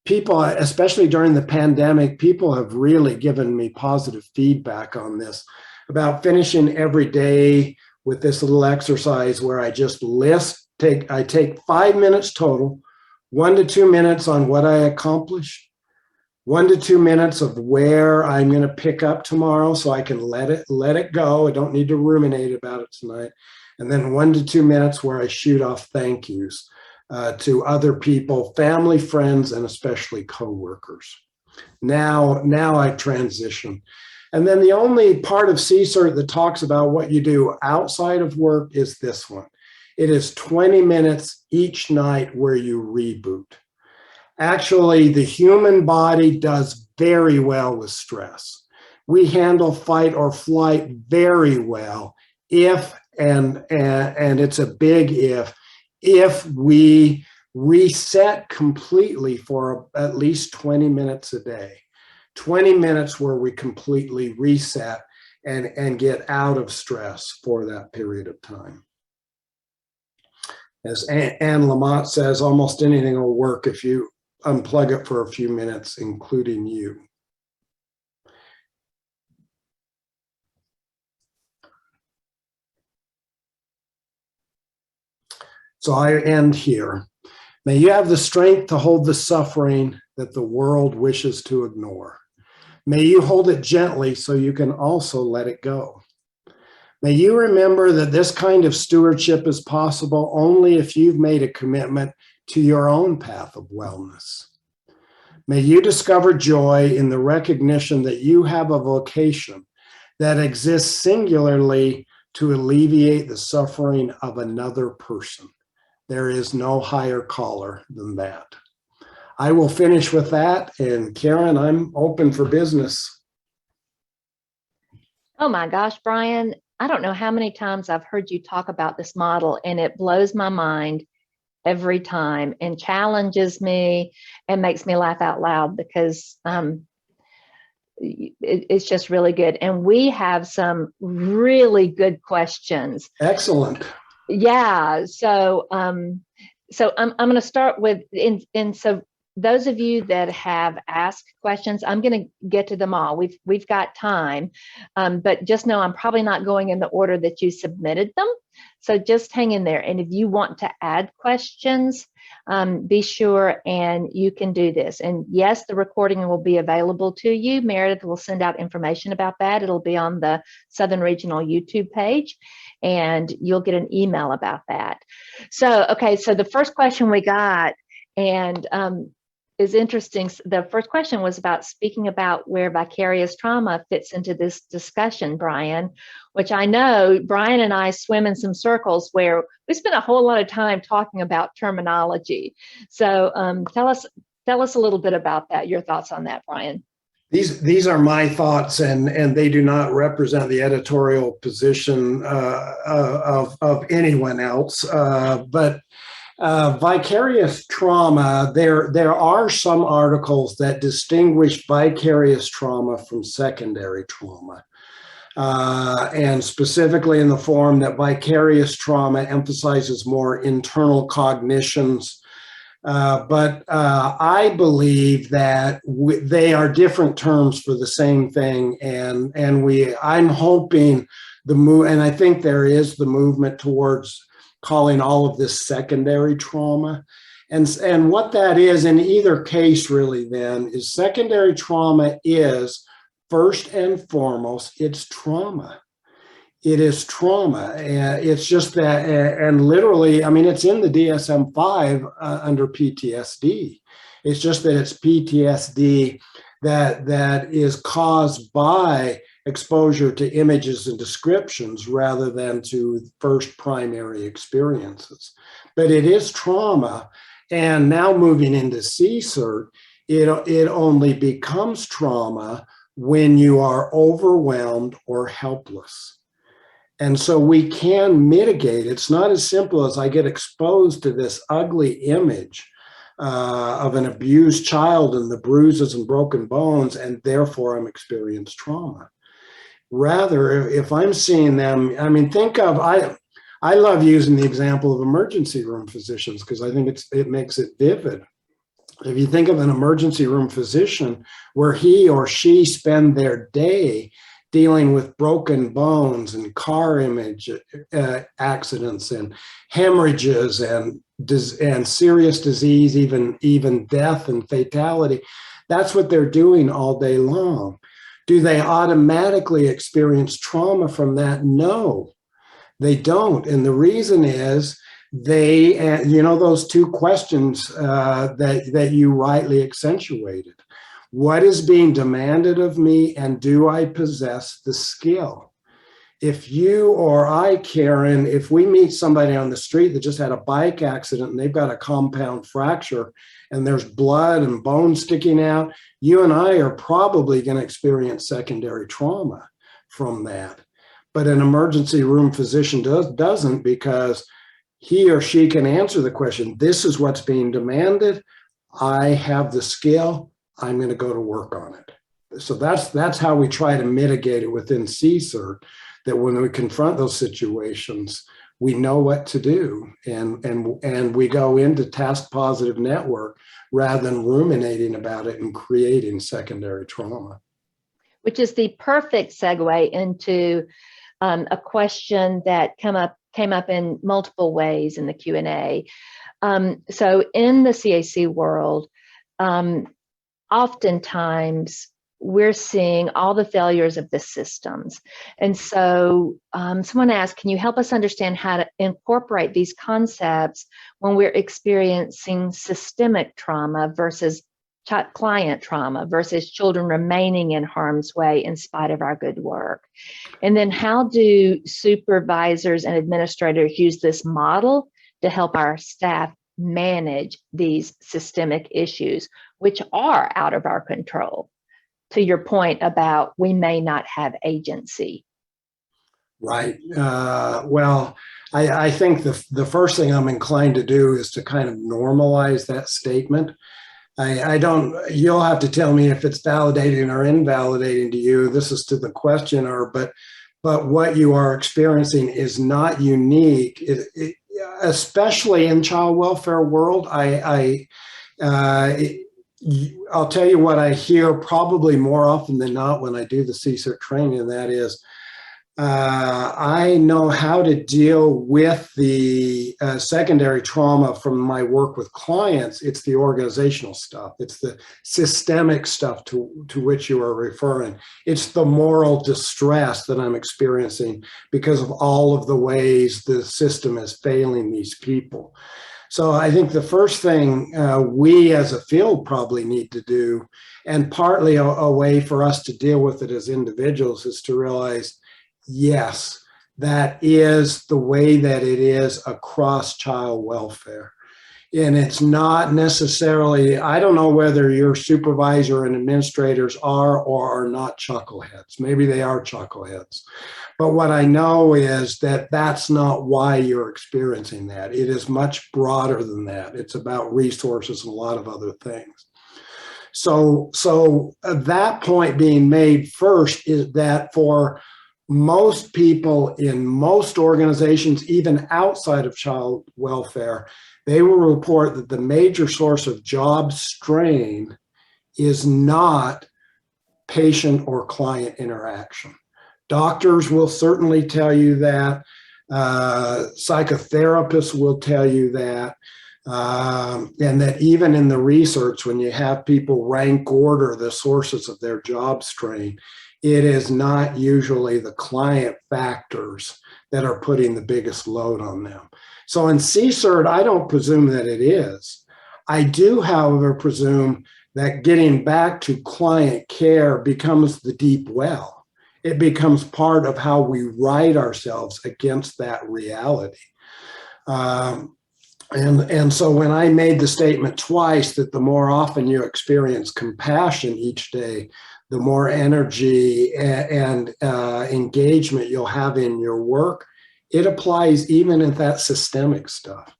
Speaker 2: people, especially during the pandemic, people have really given me positive feedback on this, about finishing every day with this little exercise where I just I take 5 minutes total, 1 to 2 minutes on what I accomplished, 1 to 2 minutes of where I'm going to pick up tomorrow so I can let it go. I don't need to ruminate about it tonight. And then 1 to 2 minutes where I shoot off thank yous to other people, family, friends, and especially coworkers. Now I transition. And then the only part of C-Cert that talks about what you do outside of work is this one. It is 20 minutes each night where you reboot. Actually, the human body does very well with stress. We handle fight or flight very well if, and it's a big if we reset completely for at least 20 minutes a day. 20 minutes where we completely reset and get out of stress for that period of time. As Anne Lamott says, almost anything will work if you unplug it for a few minutes, including you. So I end here. May you have the strength to hold the suffering that the world wishes to ignore. May you hold it gently so you can also let it go. May you remember that this kind of stewardship is possible only if you've made a commitment to your own path of wellness. May you discover joy in the recognition that you have a vocation that exists singularly to alleviate the suffering of another person. There is no higher caller than that. I will finish with that, and Karen, I'm open for business.
Speaker 1: Oh my gosh, Brian, I don't know how many times I've heard you talk about this model, and it blows my mind every time and challenges me and makes me laugh out loud because it's just really good. And we have some really good questions.
Speaker 2: Excellent.
Speaker 1: Yeah. So so I'm going to start with, so those of you that have asked questions, I'm going to get to them all. We've got time, but just know I'm probably not going in the order that you submitted them. So just hang in there. And if you want to add questions, be sure and you can do this. And yes, the recording will be available to you. Meredith will send out information about that. It'll be on the Southern Regional YouTube page, and you'll get an email about that. So, okay, so the first question we got, and is interesting. The first question was about speaking about where vicarious trauma fits into this discussion, Brian, which I know Brian and I swim in some circles where we spend a whole lot of time talking about terminology. So tell us a little bit about that, your thoughts on that, Brian.
Speaker 2: These are my thoughts, and they do not represent the editorial position of anyone else. But vicarious trauma, there are some articles that distinguish vicarious trauma from secondary trauma. And specifically in the form that vicarious trauma emphasizes more internal cognitions. But I believe that they are different terms for the same thing. And I'm hoping and I think there is the movement towards calling all of this secondary trauma. And what that is in either case really then is secondary trauma is first and foremost, it's trauma. it is trauma. It's just that, and literally, I mean, it's in the DSM-5 under PTSD. It's just that it's PTSD that is caused by exposure to images and descriptions rather than to first primary experiences. But it is trauma. And now moving into C-Cert, it only becomes trauma when you are overwhelmed or helpless. And so we can mitigate. It's not as simple as I get exposed to this ugly image of an abused child and the bruises and broken bones, and therefore I'm experiencing trauma. Rather, if I'm seeing them, I mean, I love using the example of emergency room physicians because I think it makes it vivid. If you think of an emergency room physician where he or she spend their day dealing with broken bones and car image accidents and hemorrhages and serious disease, even death and fatality, that's what they're doing all day long. Do they automatically experience trauma from that? No, they don't. And the reason is those two questions that you rightly accentuated. What is being demanded of me, and do I possess the skill? If you or I, Karen, if we meet somebody on the street that just had a bike accident and they've got a compound fracture and there's blood and bone sticking out, you and I are probably going to experience secondary trauma from that. But an emergency room physician doesn't, because he or she can answer the question, this is what's being demanded. I have the skill. I'm going to go to work on it. So that's how we try to mitigate it within C-Cert, that when we confront those situations, we know what to do, and we go into task positive network rather than ruminating about it and creating secondary trauma.
Speaker 1: Which is the perfect segue into a question that came up in multiple ways in the Q&A. So in the CAC world, oftentimes we're seeing all the failures of the systems. And so someone asked, can you help us understand how to incorporate these concepts when we're experiencing systemic trauma versus client trauma versus children remaining in harm's way in spite of our good work? And then how do supervisors and administrators use this model to help our staff manage these systemic issues, which are out of our control? To your point about we may not have agency.
Speaker 2: Right. Well, I think the first thing I'm inclined to do is to kind of normalize that statement. You'll have to tell me if it's validating or invalidating to you. This is to the questioner, but what you are experiencing is not unique, especially in child welfare world. I'll tell you what I hear probably more often than not when I do the C-Cert training, and that is, I know how to deal with the secondary trauma from my work with clients. It's the organizational stuff. It's the systemic stuff to which you are referring. It's the moral distress that I'm experiencing because of all of the ways the system is failing these people. So I think the first thing we as a field probably need to do, and partly a way for us to deal with it as individuals, is to realize, yes, that is the way that it is across child welfare. And it's not necessarily, I don't know whether your supervisor and administrators are or are not chuckleheads. Maybe they are chuckleheads. But what I know is that that's not why you're experiencing that. It is much broader than that. It's about resources and a lot of other things. So that point being made first is that for most people in most organizations, even outside of child welfare, they will report that the major source of job strain is not patient or client interaction. Doctors will certainly tell you that. Psychotherapists will tell you that. And that even in the research, when you have people rank order the sources of their job strain, It is not usually the client factors that are putting the biggest load on them. So in C-Cert, I don't presume that it is. I do, however, presume that getting back to client care becomes the deep well. It becomes part of how we right ourselves against that reality. And so when I made the statement twice that the more often you experience compassion each day, the more energy and engagement you'll have in your work, it applies even in that systemic stuff.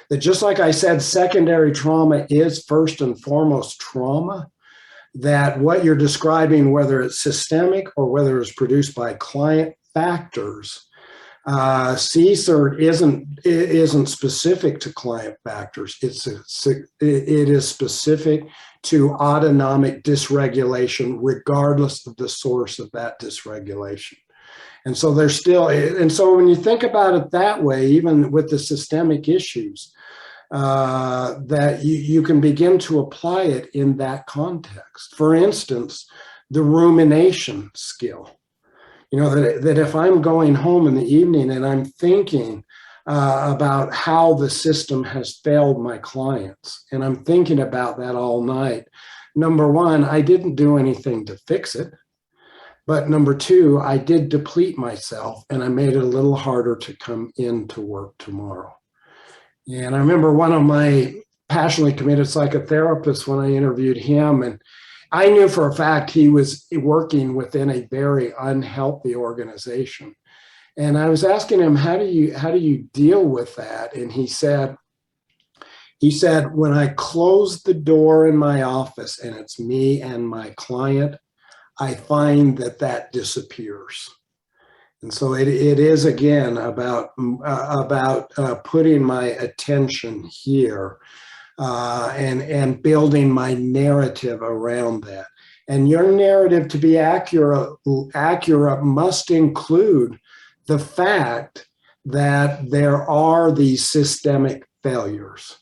Speaker 2: That just like I said, secondary trauma is first and foremost trauma, that what you're describing, whether it's systemic or whether it's produced by client factors, C-Cert isn't specific to client factors. It is specific to autonomic dysregulation, regardless of the source of that dysregulation. And so there's still, and so when you think about it that way, even with the systemic issues, that you can begin to apply it in that context. For instance, the rumination skill. You know, that if I'm going home in the evening and I'm thinking about how the system has failed my clients, and I'm thinking about that all night, number one, I didn't do anything to fix it. But number two, I did deplete myself, and I made it a little harder to come into work tomorrow. And I remember one of my passionately committed psychotherapists, when I interviewed him, and I knew for a fact he was working within a very unhealthy organization. And I was asking him, how do you deal with that? And he said, when I close the door in my office and it's me and my client, I find that disappears. And so it is, again, about putting my attention here and building my narrative around that. And your narrative, to be accurate must include the fact that there are these systemic failures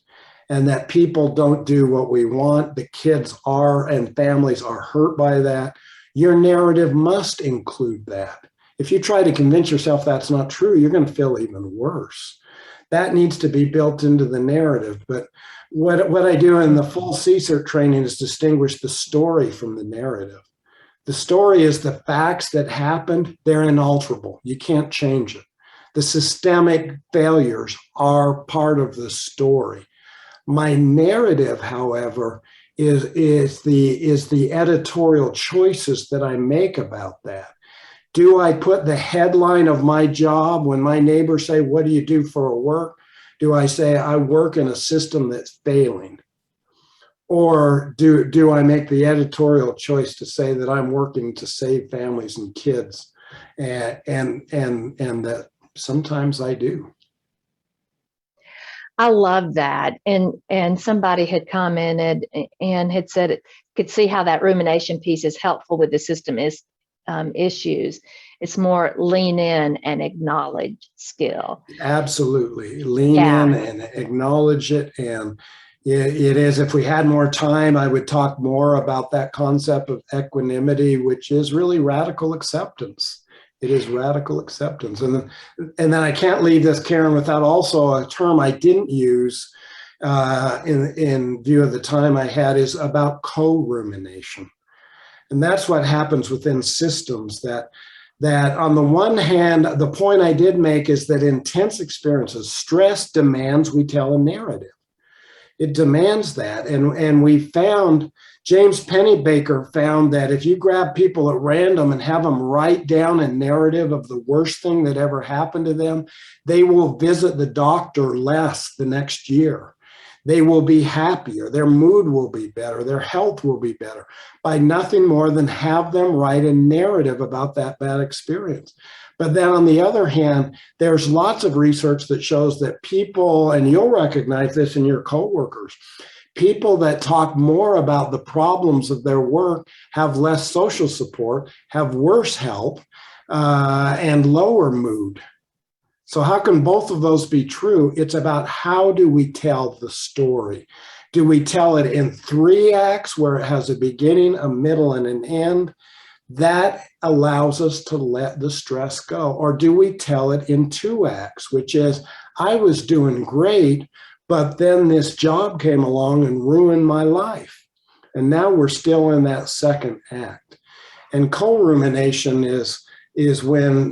Speaker 2: and that people don't do what we want. The kids are, and families are hurt by that. Your narrative must include that. If you try to convince yourself that's not true, you're going to feel even worse. That needs to be built into the narrative. But what I do in the full C-Cert training is distinguish the story from the narrative. The story is the facts that happened. They're inalterable. You can't change it. The systemic failures are part of the story. My narrative, however, is the editorial choices that I make about that. Do I put the headline of my job when my neighbors say, "What do you do for work?" Do I say, "I work in a system that's failing"? Or do I make the editorial choice to say that I'm working to save families and kids, and that sometimes I do?
Speaker 1: I love that. And somebody had commented and had said it could see how that rumination piece is helpful with the system issues. It's more lean in and acknowledge skill.
Speaker 2: Absolutely. Lean in and acknowledge it. And it is, if we had more time, I would talk more about that concept of equanimity, which is really radical acceptance. It is radical acceptance. And then I can't leave this, Karen, without also a term I didn't use in view of the time I had, is about co-rumination. And that's what happens within systems, that on the one hand, the point I did make is that intense experiences, stress demands we tell a narrative. It demands that. And we found, James Pennebaker found that if you grab people at random and have them write down a narrative of the worst thing that ever happened to them, they will visit the doctor less the next year. They will be happier, their mood will be better, their health will be better, by nothing more than have them write a narrative about that bad experience. But then on the other hand, there's lots of research that shows that people, and you'll recognize this in your coworkers, people that talk more about the problems of their work have less social support, have worse health, and lower mood. So how can both of those be true? It's about, how do we tell the story? Do we tell it in 3 acts where it has a beginning, a middle, and an end? that allows us to let the stress go? Or do we tell it in two acts, which is, I was doing great, but then this job came along and ruined my life. And now we're still in that second act. And co-rumination is when,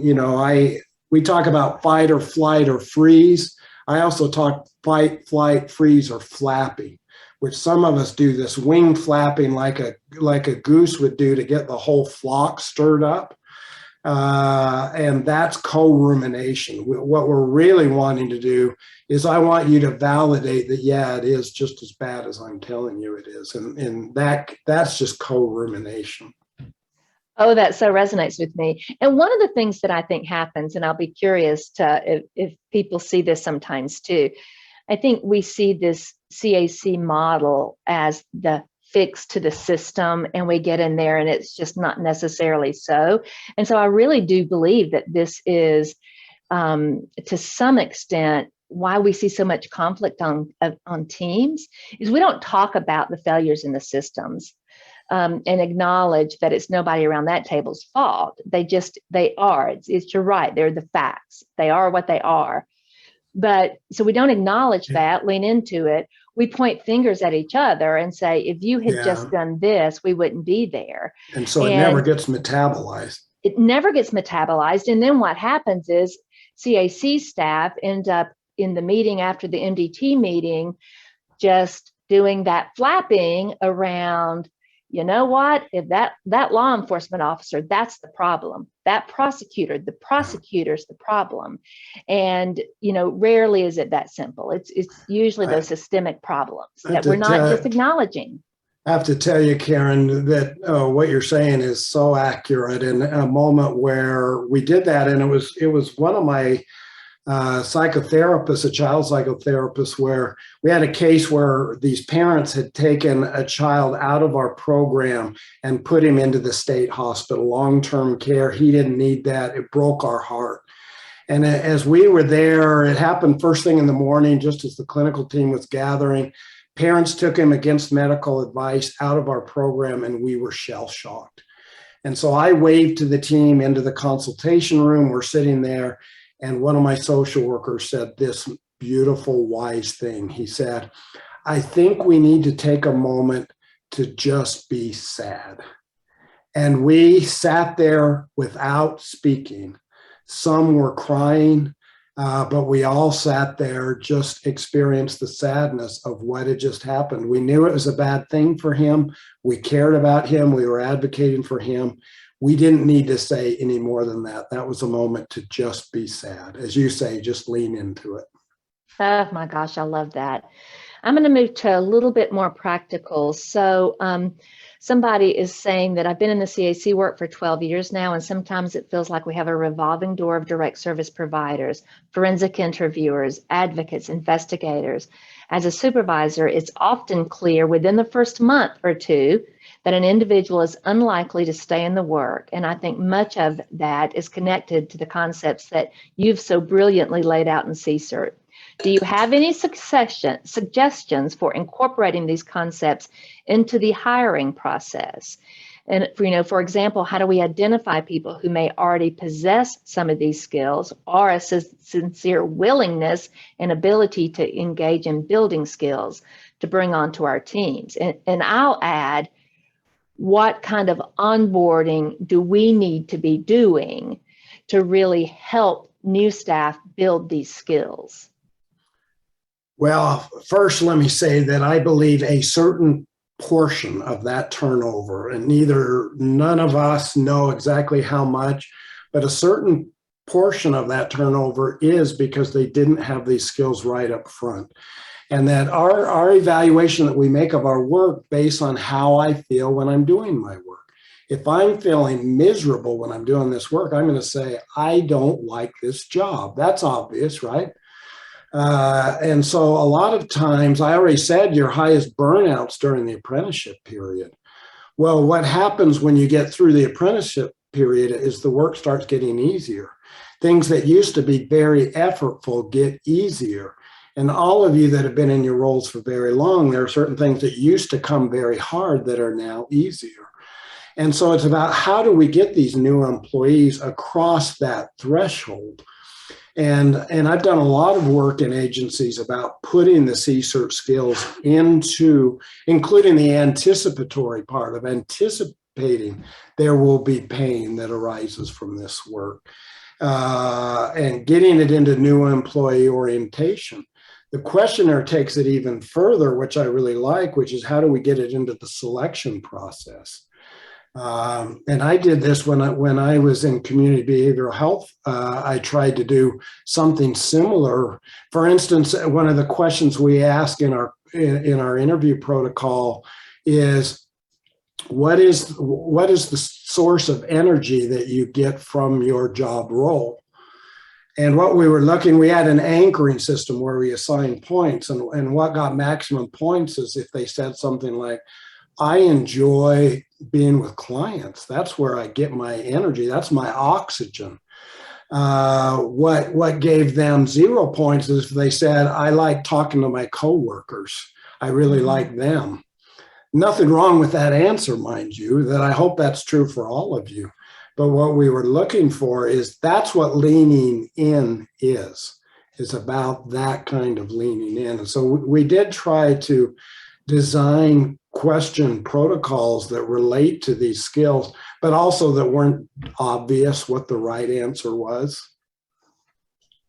Speaker 2: we talk about fight or flight or freeze. I also talk fight, flight, freeze, or flapping, which some of us do this wing flapping like a goose would do to get the whole flock stirred up. And that's co-rumination. What we're really wanting to do is I want you to validate that, yeah, it is just as bad as I'm telling you it is. And that's just co-rumination.
Speaker 1: Oh, that so resonates with me. And one of the things that I think happens, and I'll be curious if people see this sometimes too, I think we see this CAC model as the fix to the system, and we get in there and it's just not necessarily so. And so I really do believe that this is, to some extent, why we see so much conflict on teams, is we don't talk about the failures in the systems. And acknowledge that it's nobody around that table's fault. They are. You're right. They're the facts. They are what they are. But so we don't acknowledge that, lean into it. We point fingers at each other and say, if you had just done this, we wouldn't be there.
Speaker 2: And so it never gets metabolized.
Speaker 1: It never gets metabolized. And then what happens is CAC staff end up in the meeting after the MDT meeting, just doing that flapping around, you know what, if that law enforcement officer, that's the problem. That prosecutor, the prosecutor's the problem. And, rarely is it that simple. It's usually those systemic problems that we're not just acknowledging.
Speaker 2: I have to tell you, Karen, that what you're saying is so accurate. In a moment where we did that, and it was one of my psychotherapist, a child psychotherapist, where we had a case where these parents had taken a child out of our program and put him into the state hospital, long-term care. He didn't need that. It broke our heart. And as we were there, it happened first thing in the morning, just as the clinical team was gathering. Parents took him against medical advice out of our program, and we were shell-shocked. And so I waved to the team into the consultation room. We're sitting there. And one of my social workers said this beautiful, wise thing. He said, I think we need to take a moment to just be sad. And we sat there without speaking. Some were crying, but we all sat there, just experienced the sadness of what had just happened. We knew it was a bad thing for him. We cared about him. We were advocating for him. We didn't need to say any more than that. That was a moment to just be sad. As you say, just lean into it.
Speaker 1: Oh my gosh, I love that. I'm going to move to a little bit more practical. So somebody is saying that I've been in the CAC work for 12 years now, and sometimes it feels like we have a revolving door of direct service providers, forensic interviewers, advocates, investigators. As a supervisor, it's often clear within the first month or two that an individual is unlikely to stay in the work. And I think much of that is connected to the concepts that you've so brilliantly laid out in C-Cert. Do you have any suggestions for incorporating these concepts into the hiring process? And, for example, how do we identify people who may already possess some of these skills, or a sincere willingness and ability to engage in building skills to bring onto our teams? And I'll add, what kind of onboarding do we need to be doing to really help new staff build these skills?
Speaker 2: Well, first, let me say that I believe a certain portion of that turnover, and none of us know exactly how much, but a certain portion of that turnover is because they didn't have these skills right up front. And that our evaluation that we make of our work based on how I feel when I'm doing my work. If I'm feeling miserable when I'm doing this work, I'm going to say, I don't like this job. That's obvious, right? And so a lot of times, I already said your highest burnouts during the apprenticeship period. Well, what happens when you get through the apprenticeship period is the work starts getting easier. Things that used to be very effortful get easier. And all of you that have been in your roles for very long, there are certain things that used to come very hard that are now easier. And so it's about how do we get these new employees across that threshold. And I've done a lot of work in agencies about putting the C-Cert skills into, including the anticipatory part of anticipating there will be pain that arises from this work, and getting it into new employee orientation. The questionnaire takes it even further, which I really like, which is how do we get it into the selection process? And I did this when I was in community behavioral health. I tried to do something similar. For instance, one of the questions we ask in our interview protocol is, what is the source of energy that you get from your job role? And what we were looking, we had an anchoring system where we assign points, and what got maximum points is if they said something like, I enjoy being with clients. That's where I get my energy. That's my oxygen. What gave them 0 points is if they said, I like talking to my coworkers. I really like them. Nothing wrong with that answer, mind you, that I hope that's true for all of you. But what we were looking for is that's what leaning in is about that kind of leaning in. And so we did try to design question protocols that relate to these skills, but also that weren't obvious what the right answer was.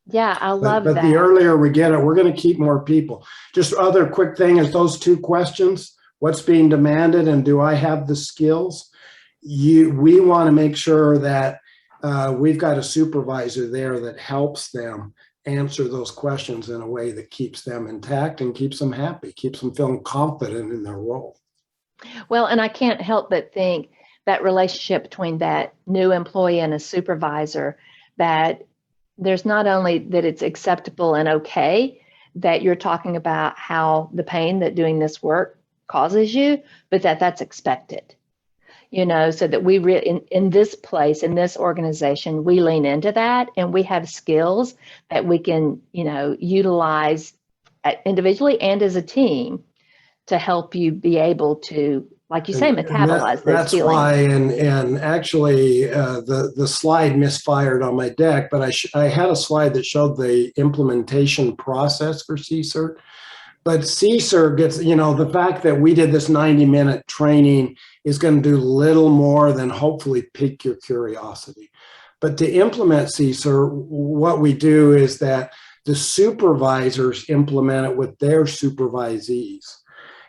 Speaker 1: Yeah, I love
Speaker 2: that. But the earlier we get it, we're going to keep more people. Just other quick thing is those 2 questions, what's being demanded and do I have the skills? We want to make sure that we've got a supervisor there that helps them answer those questions in a way that keeps them intact and keeps them happy, keeps them feeling confident in their role.
Speaker 1: Well, and I can't help but think that relationship between that new employee and a supervisor, that there's not only that it's acceptable and okay that you're talking about how the pain that doing this work causes you, but that's expected. So that we in this place, in this organization, we lean into that, and we have skills that we can, utilize individually and as a team to help you be able to, like you say, metabolize those feelings.
Speaker 2: That's why, and actually the slide misfired on my deck, but I had a slide that showed the implementation process for C-Cert. But C-Cert gets, the fact that we did this 90-minute training is going to do little more than hopefully pique your curiosity. But to implement C-Cert, what we do is that the supervisors implement it with their supervisees.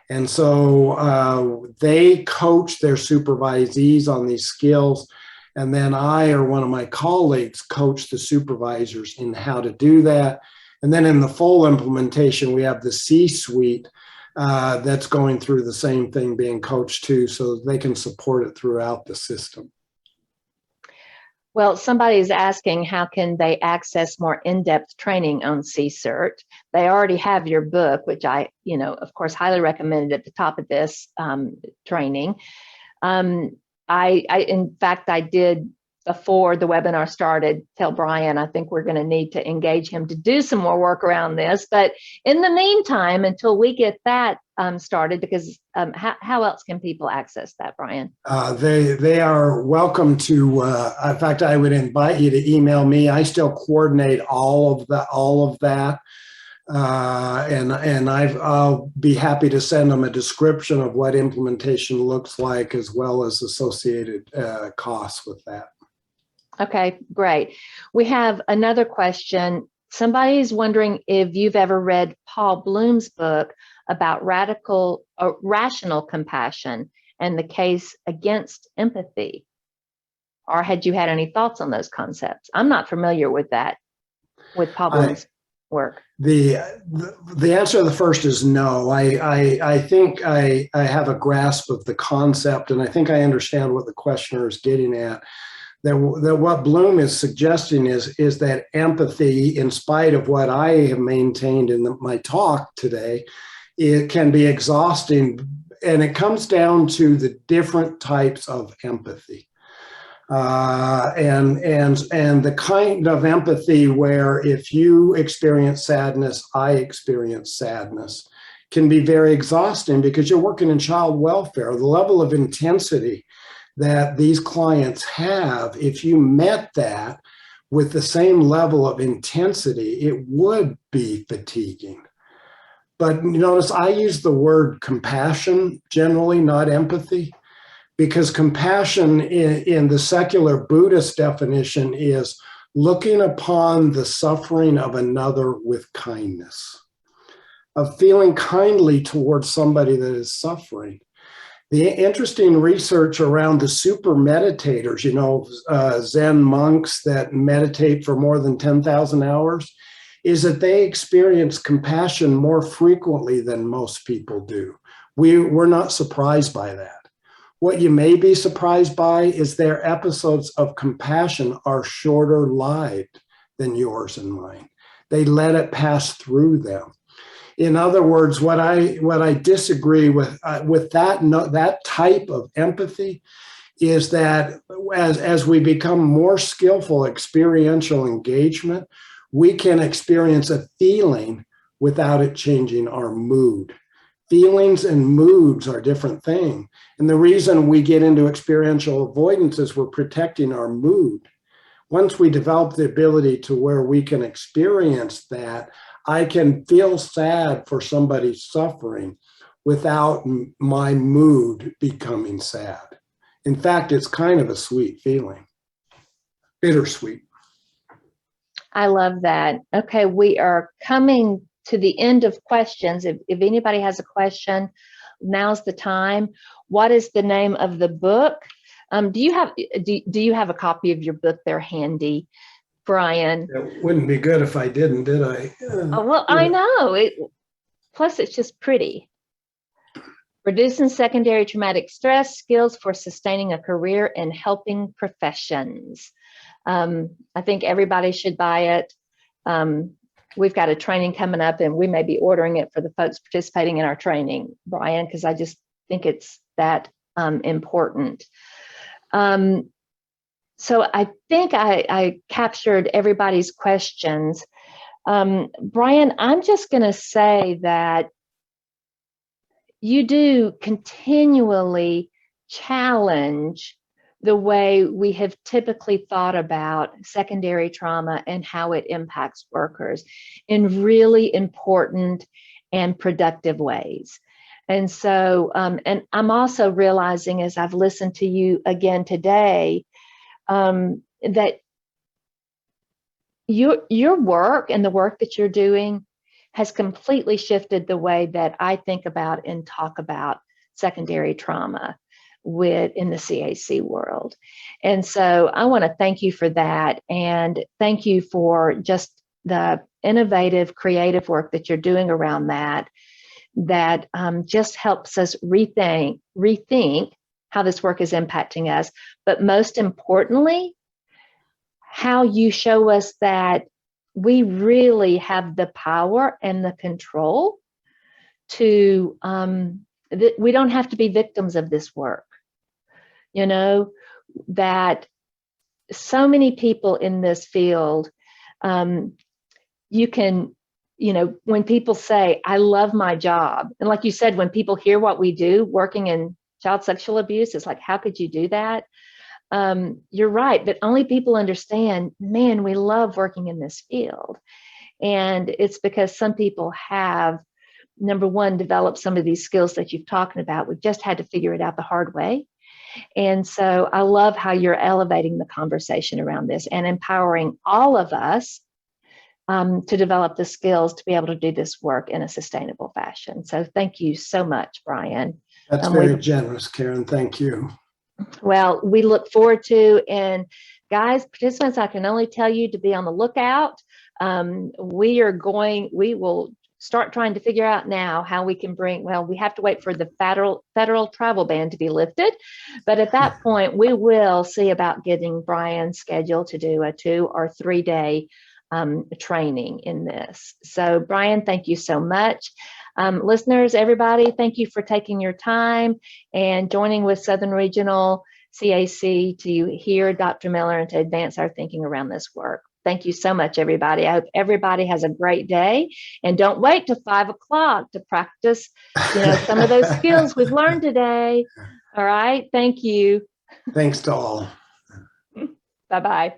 Speaker 2: And so they coach their supervisees on these skills. And then I or one of my colleagues coach the supervisors in how to do that. And then in the full implementation, we have the C-suite that's going through the same thing, being coached too, so they can support it throughout the system.
Speaker 1: Well, somebody is asking, how can they access more in-depth training on C-Cert? They already have your book, which I, of course, highly recommended at the top of this training. In fact, I did, before the webinar started, tell Brian, I think we're going to need to engage him to do some more work around this. But in the meantime, until we get that started, because how else can people access that, Brian?
Speaker 2: They are welcome to, in fact, I would invite you to email me. I still coordinate all of that. And I'll be happy to send them a description of what implementation looks like, as well as associated costs with that.
Speaker 1: Okay, great. We have another question. Somebody's wondering if you've ever read Paul Bloom's book about rational compassion and the case against empathy, or had you had any thoughts on those concepts? I'm not familiar with that, with Paul Bloom's work.
Speaker 2: The answer to the first is no. I think I have a grasp of the concept, and I think I understand what the questioner is getting at. That what Bloom is suggesting is that empathy, in spite of what I have maintained in my talk today, it can be exhausting, and it comes down to the different types of empathy. And the kind of empathy where if you experience sadness, I experience sadness, can be very exhausting because you're working in child welfare. The level of intensity that these clients have, if you met that with the same level of intensity, it would be fatiguing. But notice I use the word compassion generally, not empathy, because compassion in the secular Buddhist definition is looking upon the suffering of another with kindness, of feeling kindly towards somebody that is suffering. The interesting research around the super meditators, Zen monks that meditate for more than 10,000 hours, is that they experience compassion more frequently than most people do. We're not surprised by that. What you may be surprised by is their episodes of compassion are shorter lived than yours and mine. They let it pass through them. In other words, what I disagree with that type of empathy is that as we become more skillful experiential engagement, we can experience a feeling without it changing our mood. Feelings and moods are different things. And the reason we get into experiential avoidance is we're protecting our mood. Once we develop the ability to where we can experience that, I can feel sad for somebody suffering without my mood becoming sad. In fact, it's kind of a sweet feeling, bittersweet.
Speaker 1: I love that. Okay, we are coming to the end of questions. If anybody has a question, now's the time. What is the name of the book? Do you have a copy of your book there handy, Brian?
Speaker 2: It wouldn't be good if I didn't, did I?
Speaker 1: Oh, well, I know. Plus, it's just pretty. Reducing secondary traumatic stress, skills for sustaining a career in helping professions. I think everybody should buy it. We've got a training coming up, and we may be ordering it for the folks participating in our training, Brian, because I just think it's that important. So I think I captured everybody's questions. Brian, I'm just going to say that you do continually challenge the way we have typically thought about secondary trauma and how it impacts workers in really important and productive ways. And so, and I'm also realizing as I've listened to you again today, that your work and the work that you're doing has completely shifted the way that I think about and talk about secondary trauma in the CAC world. And so I want to thank you for that, and thank you for just the innovative, creative work that you're doing around that just helps us rethink how this work is impacting us, but most importantly, how you show us that we really have the power and the control to, we don't have to be victims of this work. That so many people in this field, you can, when people say, I love my job, and like you said, when people hear what we do working in child sexual abuse, it's like, how could you do that? You're right, but only people understand, man, we love working in this field. And it's because some people have, number one, developed some of these skills that you've talked about. We've just had to figure it out the hard way. And so I love how you're elevating the conversation around this and empowering all of us to develop the skills to be able to do this work in a sustainable fashion. So thank you so much, Brian.
Speaker 2: That's very generous, Karen. Thank you.
Speaker 1: Well, we look forward to, and guys, participants, I can only tell you to be on the lookout. We will start trying to figure out now how we can we have to wait for the federal travel ban to be lifted. But at that point, we will see about getting Brian scheduled to do a 2 or 3 day training in this. So Brian, thank you so much. Listeners, everybody, thank you for taking your time and joining with Southern Regional CAC to hear Dr. Miller and to advance our thinking around this work. Thank you so much, everybody. I hope everybody has a great day, and don't wait till 5 o'clock to practice, some of those skills we've learned today. All right. Thank you.
Speaker 2: Thanks to all.
Speaker 1: Bye-bye.